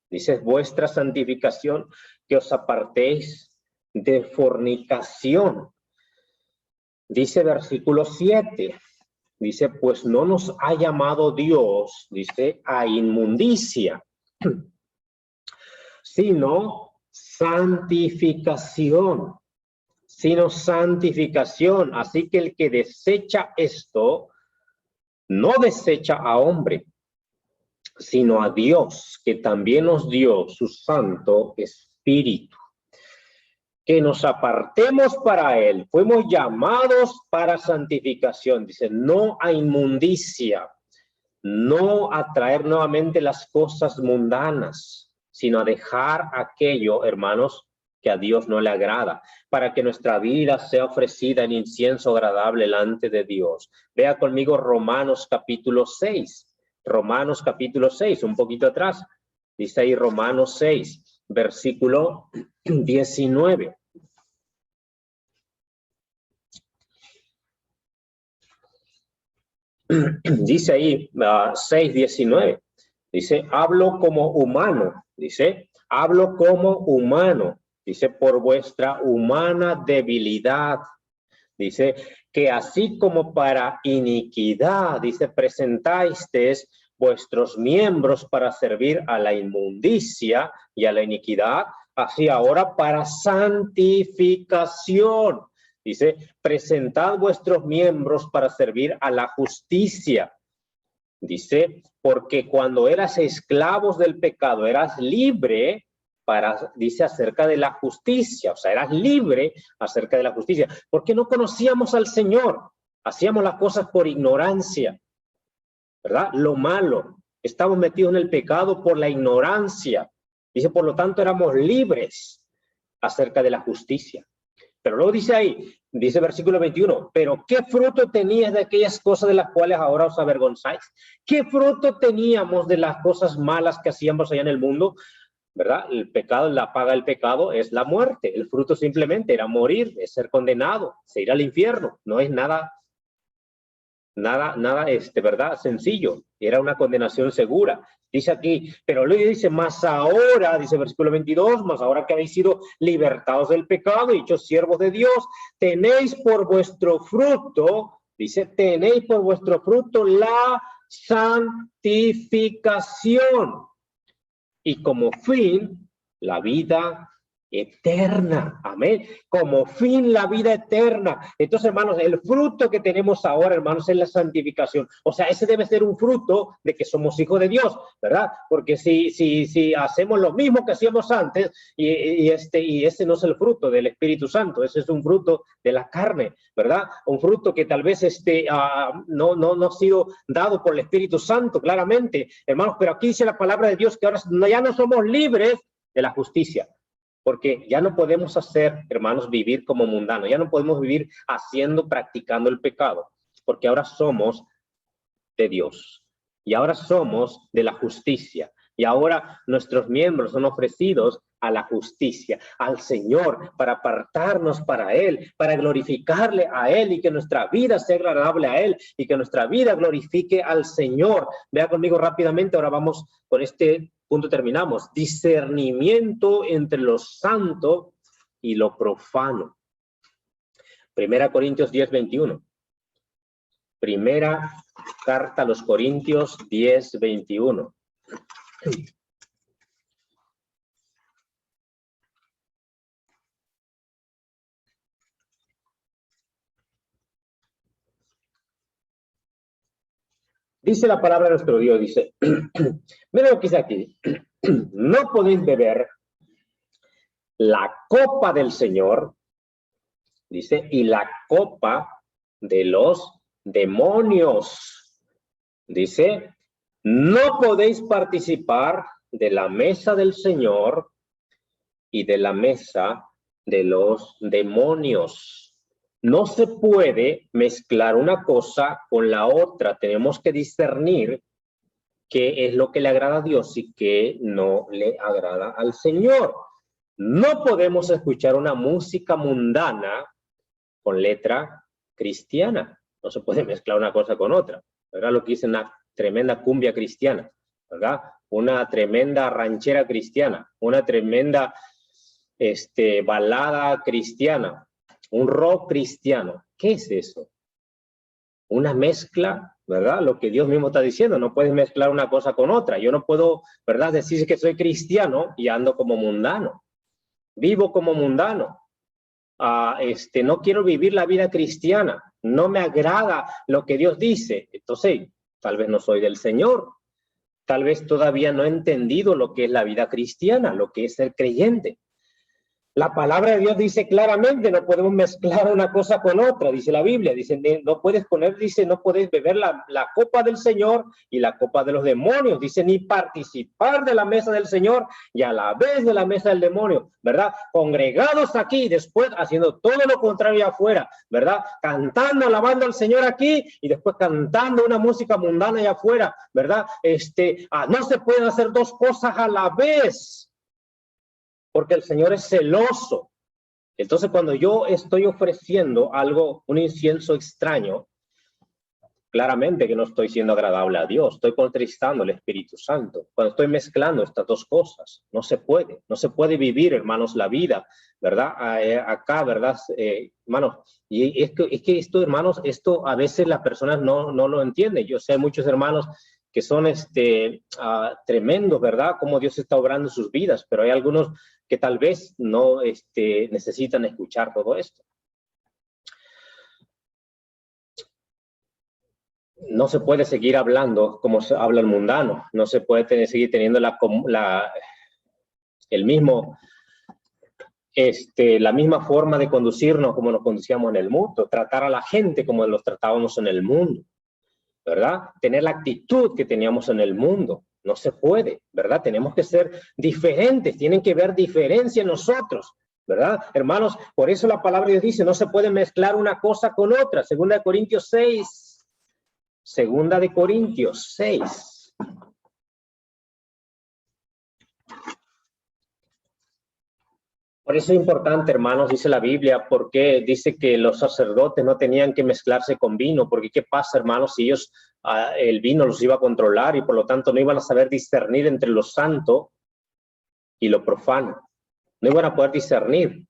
Dice, es vuestra santificación, que os apartéis de fornicación. Dice versículo 7. Dice, pues no nos ha llamado Dios, dice, a inmundicia, sino santificación. Sino santificación. Así que el que desecha esto, no desecha a hombre, sino a Dios, que también nos dio su Santo Espíritu. Que nos apartemos para Él. Fuimos llamados para santificación. Dice, no a inmundicia, no a traer nuevamente las cosas mundanas, sino a dejar aquello, hermanos, que a Dios no le agrada, para que nuestra vida sea ofrecida en incienso agradable delante de Dios. Vea conmigo Romanos capítulo 6. Romanos capítulo 6, un poquito atrás. Dice ahí Romanos 6, versículo 19. Dice ahí 6:19. Dice, hablo como humano. Dice, hablo como humano. Dice, por vuestra humana debilidad. Dice, que así como para iniquidad, dice, presentáis vuestros miembros para servir a la inmundicia y a la iniquidad, así ahora para santificación. Dice, presentad vuestros miembros para servir a la justicia. Dice, porque cuando eras esclavos del pecado, eras libre para, dice, acerca de la justicia. O sea, eras libre acerca de la justicia. Porque no conocíamos al Señor. Hacíamos las cosas por ignorancia. ¿Verdad? Lo malo. Estamos metidos en el pecado por la ignorancia. Dice, por lo tanto, éramos libres acerca de la justicia. Pero luego dice ahí, dice versículo 21, pero ¿qué fruto tenías de aquellas cosas de las cuales ahora os avergonzáis? ¿Qué fruto teníamos de las cosas malas que hacíamos allá en el mundo? ¿Verdad? El pecado, la paga del pecado es la muerte. El fruto simplemente era morir, es ser condenado, se ir al infierno. No es nada, ¿verdad? Sencillo. Era una condenación segura. Dice aquí, pero luego dice, más ahora, dice versículo 22, más ahora que habéis sido libertados del pecado y hechos siervos de Dios, tenéis por vuestro fruto, dice, tenéis por vuestro fruto la santificación y como fin la vida eterna. Amén. Como fin la vida eterna. Entonces, hermanos, el fruto que tenemos ahora, hermanos, es la santificación. O sea, ese debe ser un fruto de que somos hijos de Dios, ¿verdad? Porque si hacemos lo mismo que hacíamos antes, y ese no es el fruto del Espíritu Santo, ese es un fruto de la carne, ¿verdad? Un fruto que tal vez no ha sido dado por el Espíritu Santo, claramente, hermanos, pero aquí dice la palabra de Dios que ahora ya no somos libres de la justicia. Porque ya no podemos hacer, hermanos, vivir como mundanos. Ya no podemos vivir practicando el pecado. Porque ahora somos de Dios. Y ahora somos de la justicia. Y ahora nuestros miembros son ofrecidos a la justicia, al Señor, para apartarnos para Él, para glorificarle a Él y que nuestra vida sea agradable a Él y que nuestra vida glorifique al Señor. Vea conmigo rápidamente, ahora vamos con este punto, terminamos. Discernimiento entre lo santo y lo profano. 1 Corintios 10:21. Primera carta a los Corintios 10:21. Dice la palabra de nuestro Dios, dice, mira lo que dice aquí, no podéis beber la copa del Señor, dice, y la copa de los demonios. Dice, no podéis participar de la mesa del Señor y de la mesa de los demonios. No se puede mezclar una cosa con la otra. Tenemos que discernir qué es lo que le agrada a Dios y qué no le agrada al Señor. No podemos escuchar una música mundana con letra cristiana. No se puede mezclar una cosa con otra. ¿Verdad? Lo que dice una tremenda cumbia cristiana, ¿verdad? Una tremenda ranchera cristiana, una tremenda balada cristiana, un rock cristiano. ¿Qué es eso? Una mezcla, ¿verdad? Lo que Dios mismo está diciendo, no puedes mezclar una cosa con otra. Yo no puedo, ¿verdad?, decir que soy cristiano y ando como mundano. Vivo como mundano. No quiero vivir la vida cristiana. No me agrada lo que Dios dice. Entonces, tal vez no soy del Señor. Tal vez todavía no he entendido lo que es la vida cristiana, lo que es ser creyente. La palabra de Dios dice claramente, no podemos mezclar una cosa con otra, dice la Biblia, dice, no puedes no podés beber la copa del Señor y la copa de los demonios, dice, ni participar de la mesa del Señor y a la vez de la mesa del demonio, ¿verdad? Congregados aquí, después haciendo todo lo contrario afuera, ¿verdad? Cantando, alabando al Señor aquí y después cantando una música mundana allá afuera, ¿verdad? No se pueden hacer dos cosas a la vez. Porque el Señor es celoso. Entonces, cuando yo estoy ofreciendo algo, un incienso extraño, claramente que no estoy siendo agradable a Dios. Estoy contristando al Espíritu Santo. Cuando estoy mezclando estas dos cosas, no se puede. No se puede vivir, hermanos, la vida, ¿verdad? Acá, ¿verdad? Hermanos, y es que esto, hermanos, esto a veces las personas no lo entienden. Yo sé muchos hermanos que son tremendos, ¿verdad? Cómo Dios está obrando en sus vidas, pero hay algunos que tal vez no necesitan escuchar todo esto. No se puede seguir hablando como se habla el mundano, no se puede seguir teniendo la misma forma de conducirnos como nos conducíamos en el mundo, tratar a la gente como los tratábamos en el mundo, ¿verdad? Tener la actitud que teníamos en el mundo. No se puede, ¿verdad? Tenemos que ser diferentes, tienen que ver diferencia en nosotros, ¿verdad? Hermanos, por eso la palabra de Dios dice, no se puede mezclar una cosa con otra. Segunda de Corintios 6. Segunda de Corintios 6. Por eso es importante, hermanos, dice la Biblia, porque dice que los sacerdotes no tenían que mezclarse con vino, porque ¿qué pasa, hermanos, si ellos, el vino los iba a controlar y por lo tanto no iban a saber discernir entre lo santo y lo profano? No iban a poder discernir.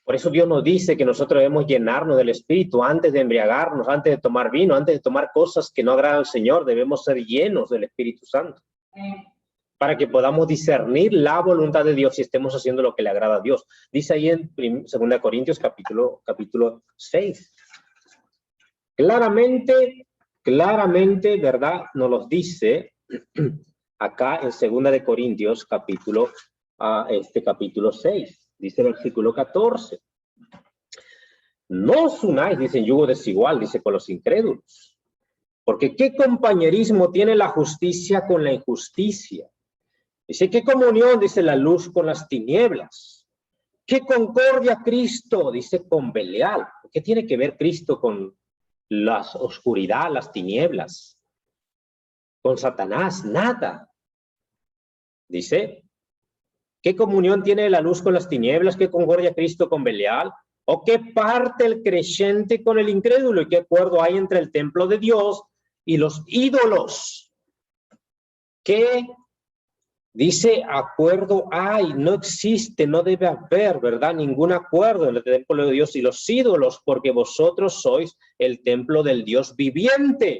Por eso Dios nos dice que nosotros debemos llenarnos del Espíritu antes de embriagarnos, antes de tomar vino, antes de tomar cosas que no agradan al Señor. Debemos ser llenos del Espíritu Santo. Para que podamos discernir la voluntad de Dios y estemos haciendo lo que le agrada a Dios. Dice ahí en 2 Corintios capítulo 6. Claramente, ¿verdad? Nos los dice acá en 2 Corintios capítulo 6. Dice el versículo 14. No os unáis, dice, en yugo desigual, dice, con los incrédulos. Porque ¿qué compañerismo tiene la justicia con la injusticia? Dice, ¿qué comunión, dice, la luz con las tinieblas? ¿Qué concordia Cristo, dice, con Belial? ¿Qué tiene que ver Cristo con la oscuridad, las tinieblas? Con Satanás, nada. Dice, ¿qué comunión tiene la luz con las tinieblas? ¿Qué concordia Cristo con Belial? ¿O qué parte el creyente con el incrédulo? ¿Y qué acuerdo hay entre el templo de Dios y los ídolos? ¿Qué dice acuerdo hay? No existe, no debe haber, ¿verdad? Ningún acuerdo entre el templo de Dios y los ídolos, porque vosotros sois el templo del Dios viviente.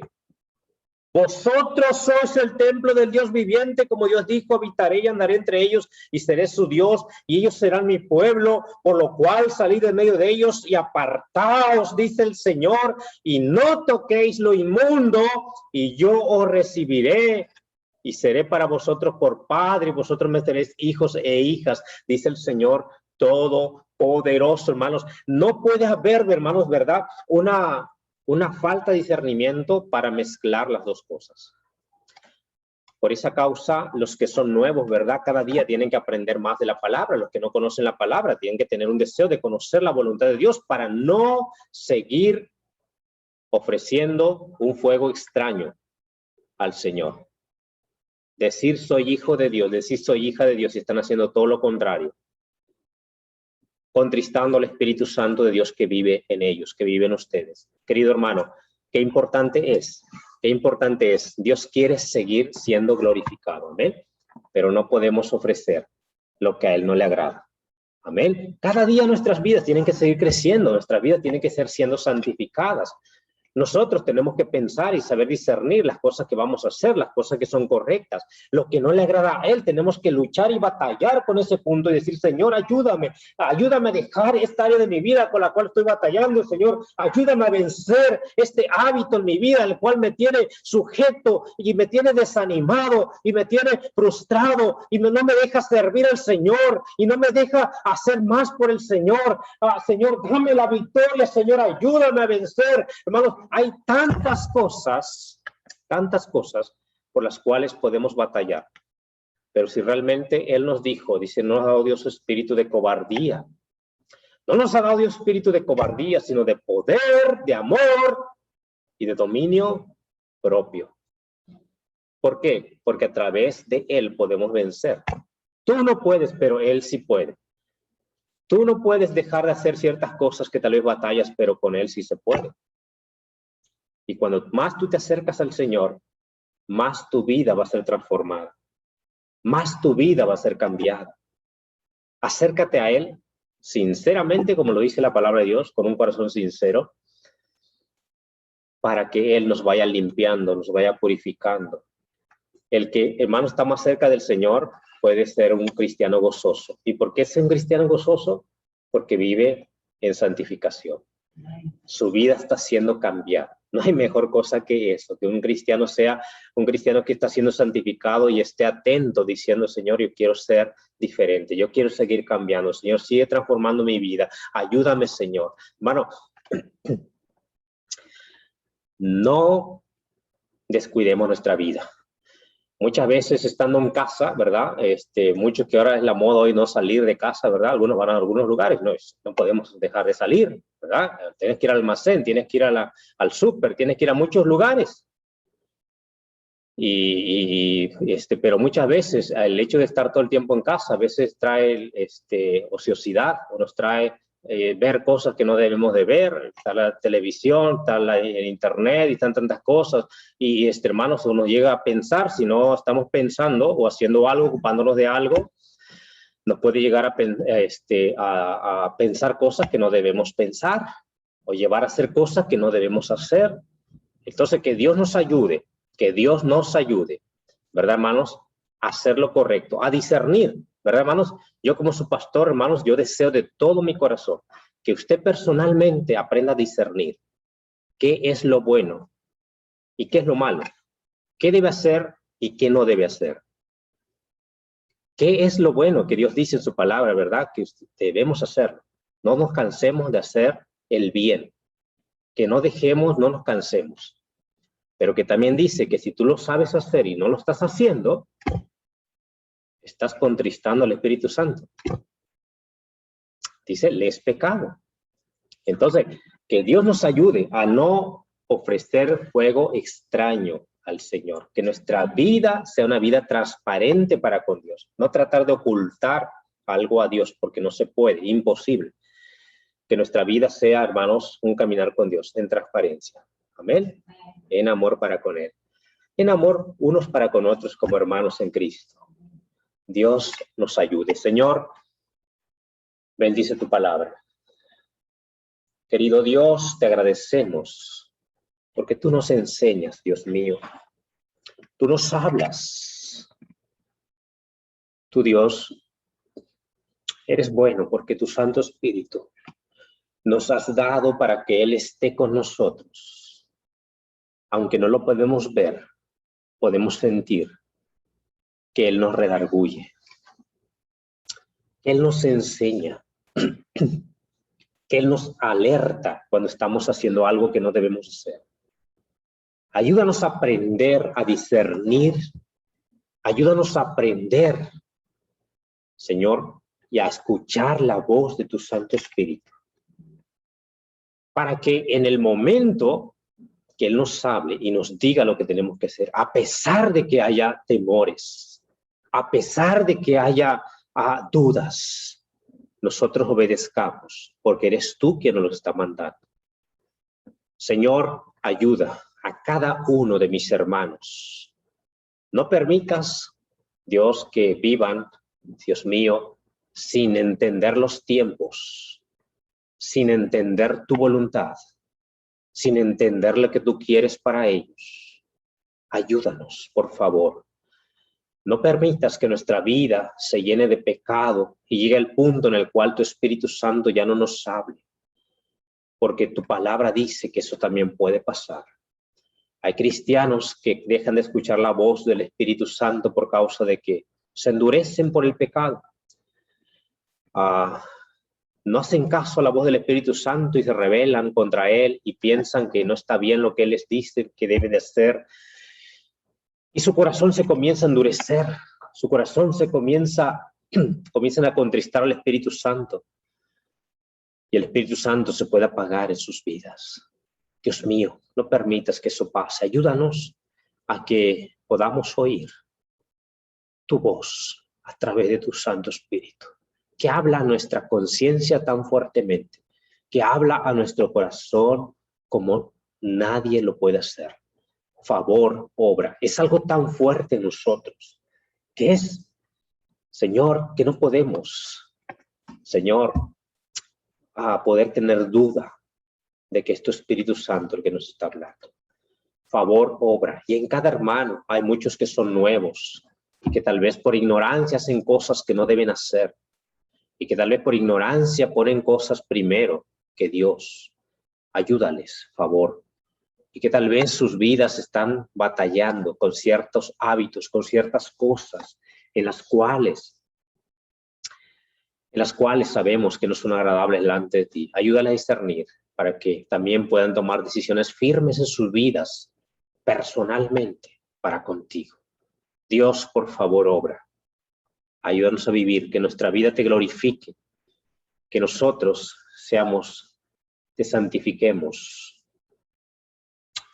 Vosotros sois el templo del Dios viviente, como Dios dijo, habitaré y andaré entre ellos y seré su Dios y ellos serán mi pueblo, por lo cual salid de medio de ellos y apartaos, dice el Señor, y no toquéis lo inmundo y yo os recibiré y seré para vosotros por padre y vosotros me seréis hijos e hijas, dice el Señor Todopoderoso, hermanos. No puede haber, hermanos, ¿verdad? Una falta de discernimiento para mezclar las dos cosas. Por esa causa, los que son nuevos, ¿verdad? Cada día tienen que aprender más de la palabra. Los que no conocen la palabra tienen que tener un deseo de conocer la voluntad de Dios para no seguir ofreciendo un fuego extraño al Señor. Decir soy hijo de Dios, decir soy hija de Dios y están haciendo todo lo contrario. Contristando al Espíritu Santo de Dios que vive en ellos, que vive en ustedes. Querido hermano, qué importante es. Dios quiere seguir siendo glorificado, amén. Pero no podemos ofrecer lo que a Él no le agrada, amén. Cada día nuestras vidas tienen que seguir creciendo, nuestras vidas tienen que ser siendo santificadas. Nosotros tenemos que pensar y saber discernir las cosas que vamos a hacer, las cosas que son correctas. Lo que no le agrada a Él, tenemos que luchar y batallar con ese punto y decir, Señor, ayúdame a dejar esta área de mi vida con la cual estoy batallando, Señor. Ayúdame a vencer este hábito en mi vida, el cual me tiene sujeto y me tiene desanimado y me tiene frustrado y no me deja servir al Señor y no me deja hacer más por el Señor. Señor, dame la victoria, Señor, ayúdame a vencer. Hermanos, hay tantas cosas por las cuales podemos batallar. Pero si realmente Él nos dijo, dice, no nos ha dado Dios espíritu de cobardía. No nos ha dado Dios espíritu de cobardía, sino de poder, de amor y de dominio propio. ¿Por qué? Porque a través de Él podemos vencer. Tú no puedes, pero Él sí puede. Tú no puedes dejar de hacer ciertas cosas que tal vez batallas, pero con Él sí se puede. Y cuando más tú te acercas al Señor, más tu vida va a ser transformada. Más tu vida va a ser cambiada. Acércate a Él sinceramente, como lo dice la palabra de Dios, con un corazón sincero, para que Él nos vaya limpiando, nos vaya purificando. El que, hermano, está más cerca del Señor puede ser un cristiano gozoso. ¿Y por qué es un cristiano gozoso? Porque vive en santificación. Su vida está siendo cambiada. No hay mejor cosa que eso, que un cristiano sea un cristiano que está siendo santificado y esté atento diciendo, Señor, yo quiero ser diferente, yo quiero seguir cambiando, Señor, sigue transformando mi vida, ayúdame, Señor. Hermano, no descuidemos nuestra vida. Muchas veces estando en casa, ¿verdad? Muchos que ahora es la moda hoy no salir de casa, ¿verdad? Algunos van a algunos lugares, no podemos dejar de salir, ¿verdad? Tienes que ir al almacén, tienes que ir al súper, tienes que ir a muchos lugares. Pero muchas veces el hecho de estar todo el tiempo en casa a veces trae ociosidad o nos trae ver cosas que no debemos de ver. Está la televisión, está el internet y están tantas cosas y hermanos, uno llega a pensar, si no estamos pensando o haciendo algo, ocupándonos de algo, nos puede llegar a pensar cosas que no debemos pensar o llevar a hacer cosas que no debemos hacer. Entonces que Dios nos ayude, ¿verdad, hermanos? A hacer lo correcto, a discernir, ¿verdad, hermanos? Yo como su pastor, hermanos, yo deseo de todo mi corazón que usted personalmente aprenda a discernir qué es lo bueno y qué es lo malo, qué debe hacer y qué no debe hacer. ¿Qué es lo bueno que Dios dice en su palabra, verdad? Que debemos hacerlo. No nos cansemos de hacer el bien. Que no nos cansemos. Pero que también dice que si tú lo sabes hacer y no lo estás haciendo, estás contristando al Espíritu Santo. Dice, le es pecado. Entonces, que Dios nos ayude a no ofrecer fuego extraño al Señor. Que nuestra vida sea una vida transparente para con Dios. No tratar de ocultar algo a Dios, porque no se puede, imposible. Que nuestra vida sea, hermanos, un caminar con Dios en transparencia. Amén. En amor para con Él. En amor unos para con otros como hermanos en Cristo. Dios nos ayude. Señor, bendice tu palabra. Querido Dios, te agradecemos porque tú nos enseñas, Dios mío, Tú nos hablas. Tu Dios, eres bueno porque tu Santo Espíritu nos has dado para que Él esté con nosotros. Aunque no lo podemos ver, podemos sentir que Él nos redarguye, que Él nos enseña, que Él nos alerta cuando estamos haciendo algo que no debemos hacer. Ayúdanos a aprender a discernir, ayúdanos a aprender, Señor, y a escuchar la voz de tu Santo Espíritu, para que en el momento que Él nos hable y nos diga lo que tenemos que hacer, a pesar de que haya temores, a pesar de que haya dudas, nosotros obedezcamos, porque eres tú quien nos lo está mandando. Señor, ayuda a cada uno de mis hermanos. No permitas, Dios, que vivan, Dios mío, sin entender los tiempos, sin entender tu voluntad, sin entender lo que tú quieres para ellos. Ayúdanos, por favor. No permitas que nuestra vida se llene de pecado y llegue al punto en el cual tu Espíritu Santo ya no nos hable, porque tu palabra dice que eso también puede pasar. Hay cristianos que dejan de escuchar la voz del Espíritu Santo por causa de que se endurecen por el pecado. No hacen caso a la voz del Espíritu Santo y se rebelan contra Él y piensan que no está bien lo que Él les dice que debe de hacer. Y su corazón se comienza a endurecer, su corazón se comienzan a contristar al Espíritu Santo. Y el Espíritu Santo se puede apagar en sus vidas. Dios mío, no permitas que eso pase. Ayúdanos a que podamos oír tu voz a través de tu Santo Espíritu, que habla a nuestra conciencia tan fuertemente, que habla a nuestro corazón como nadie lo puede hacer. Favor, obra. Es algo tan fuerte en nosotros, que es, Señor, que no podemos, Señor, a poder tener duda de que es tu Espíritu Santo el que nos está hablando. Favor, obra. Y en cada hermano hay muchos que son nuevos y que tal vez por ignorancia hacen cosas que no deben hacer y que tal vez por ignorancia ponen cosas primero que Dios. Ayúdales, favor. Y que tal vez sus vidas están batallando con ciertos hábitos, con ciertas cosas en las cuales sabemos que no son agradables delante de ti. Ayúdales a discernir para que también puedan tomar decisiones firmes en sus vidas, personalmente, para contigo. Dios, por favor, obra. Ayúdanos a vivir, que nuestra vida te glorifique, que nosotros te santifiquemos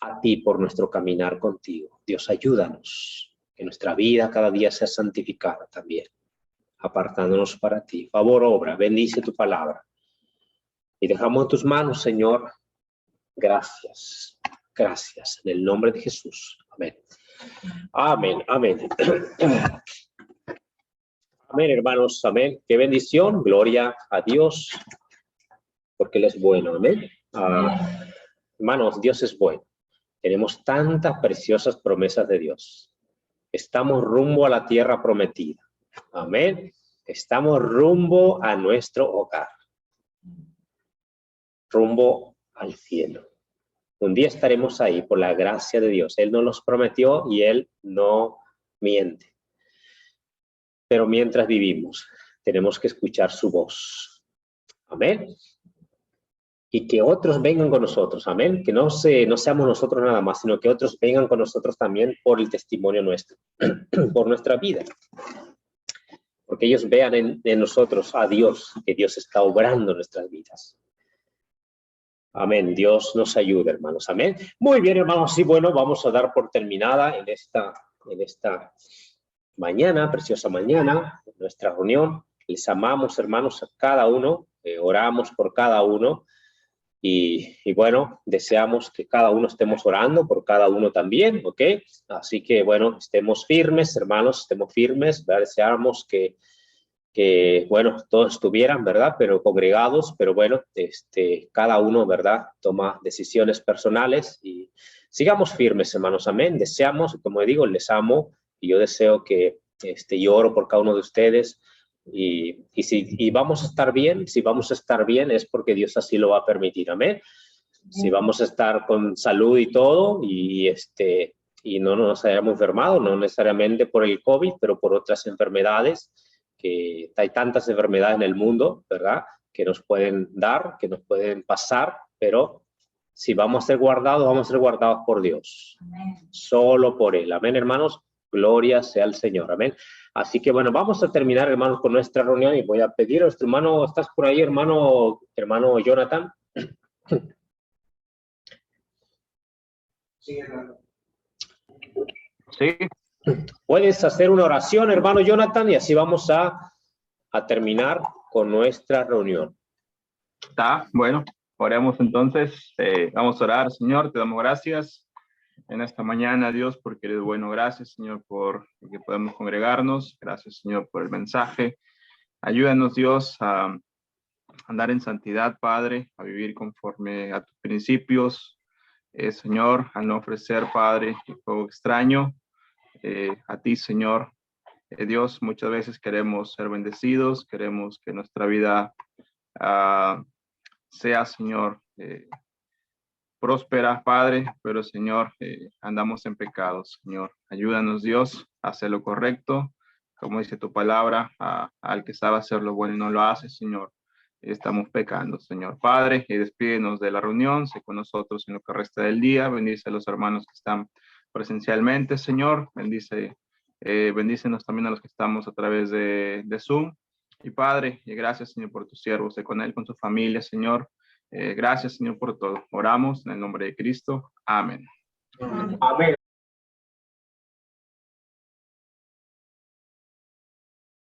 a ti por nuestro caminar contigo. Dios, ayúdanos, que nuestra vida cada día sea santificada también, apartándonos para ti. Favor, obra, bendice tu palabra. Y dejamos en tus manos, Señor. Gracias, gracias. En el nombre de Jesús. Amén. Amén, amén. Amén, hermanos, amén. Qué bendición, gloria a Dios, porque Él es bueno, amén. Hermanos, Dios es bueno. Tenemos tantas preciosas promesas de Dios. Estamos rumbo a la tierra prometida. Amén. Estamos rumbo a nuestro hogar. Rumbo al cielo. Un día estaremos ahí por la gracia de Dios. Él nos los prometió y Él no miente. Pero mientras vivimos, tenemos que escuchar su voz. Amén. Y que otros vengan con nosotros, amén, que no seamos nosotros nada más, sino que otros vengan con nosotros también por el testimonio nuestro, por nuestra vida, porque ellos vean en nosotros a Dios, que Dios está obrando en nuestras vidas. Amén, Dios nos ayude, hermanos, amén. Muy bien, hermanos, y bueno, vamos a dar por terminada en esta mañana, preciosa mañana, nuestra reunión. Les amamos, hermanos, a cada uno, oramos por cada uno. Y bueno, deseamos que cada uno estemos orando por cada uno también, ¿ok? Así que bueno, estemos firmes, hermanos, estemos firmes, ¿verdad? Deseamos que bueno, todos estuvieran, ¿verdad? Pero congregados, pero bueno, cada uno, ¿verdad? Toma decisiones personales y sigamos firmes, hermanos, amén. Deseamos, como digo, les amo y yo deseo que yo oro por cada uno de ustedes y vamos a estar bien. Si vamos a estar bien es porque Dios así lo va a permitir, amén. Si vamos a estar con salud y todo y no nos hayamos enfermado, no necesariamente por el COVID, pero por otras enfermedades, que hay tantas enfermedades en el mundo, ¿verdad?, que nos pueden dar, que nos pueden pasar, pero si vamos a ser guardados por Dios. Amén. Solo por Él. Amén, hermanos. Gloria sea al Señor. Amén. Así que bueno, vamos a terminar, hermanos, con nuestra reunión y voy a pedir a nuestro hermano, ¿estás por ahí, hermano Jonathan? Sí, hermano. Sí. Puedes hacer una oración, hermano Jonathan, y así vamos a terminar con nuestra reunión. Está, bueno, oremos entonces. Vamos a orar, Señor, te damos gracias en esta mañana, Dios, porque eres bueno. Gracias, Señor, por que podemos congregarnos. Gracias, Señor, por el mensaje. Ayúdanos, Dios, a andar en santidad, Padre, a vivir conforme a tus principios. Señor, a no ofrecer, Padre, fuego extraño a ti, Señor. Dios, muchas veces queremos ser bendecidos, queremos que nuestra vida sea, Señor, próspera, Padre, pero, Señor, andamos en pecado, Señor. Ayúdanos, Dios, a hacer lo correcto, como dice tu palabra, al que sabe hacer lo bueno y no lo hace, Señor. Estamos pecando, Señor. Padre, despídenos de la reunión, sé con nosotros en lo que resta del día, bendice a los hermanos que están presencialmente, Señor, bendícenos también a los que estamos a través de Zoom. Y Padre, gracias, Señor, por tu siervo, sé con él, con su familia, Señor. Gracias, Señor, por todo. Oramos en el nombre de Cristo. Amén. Amén.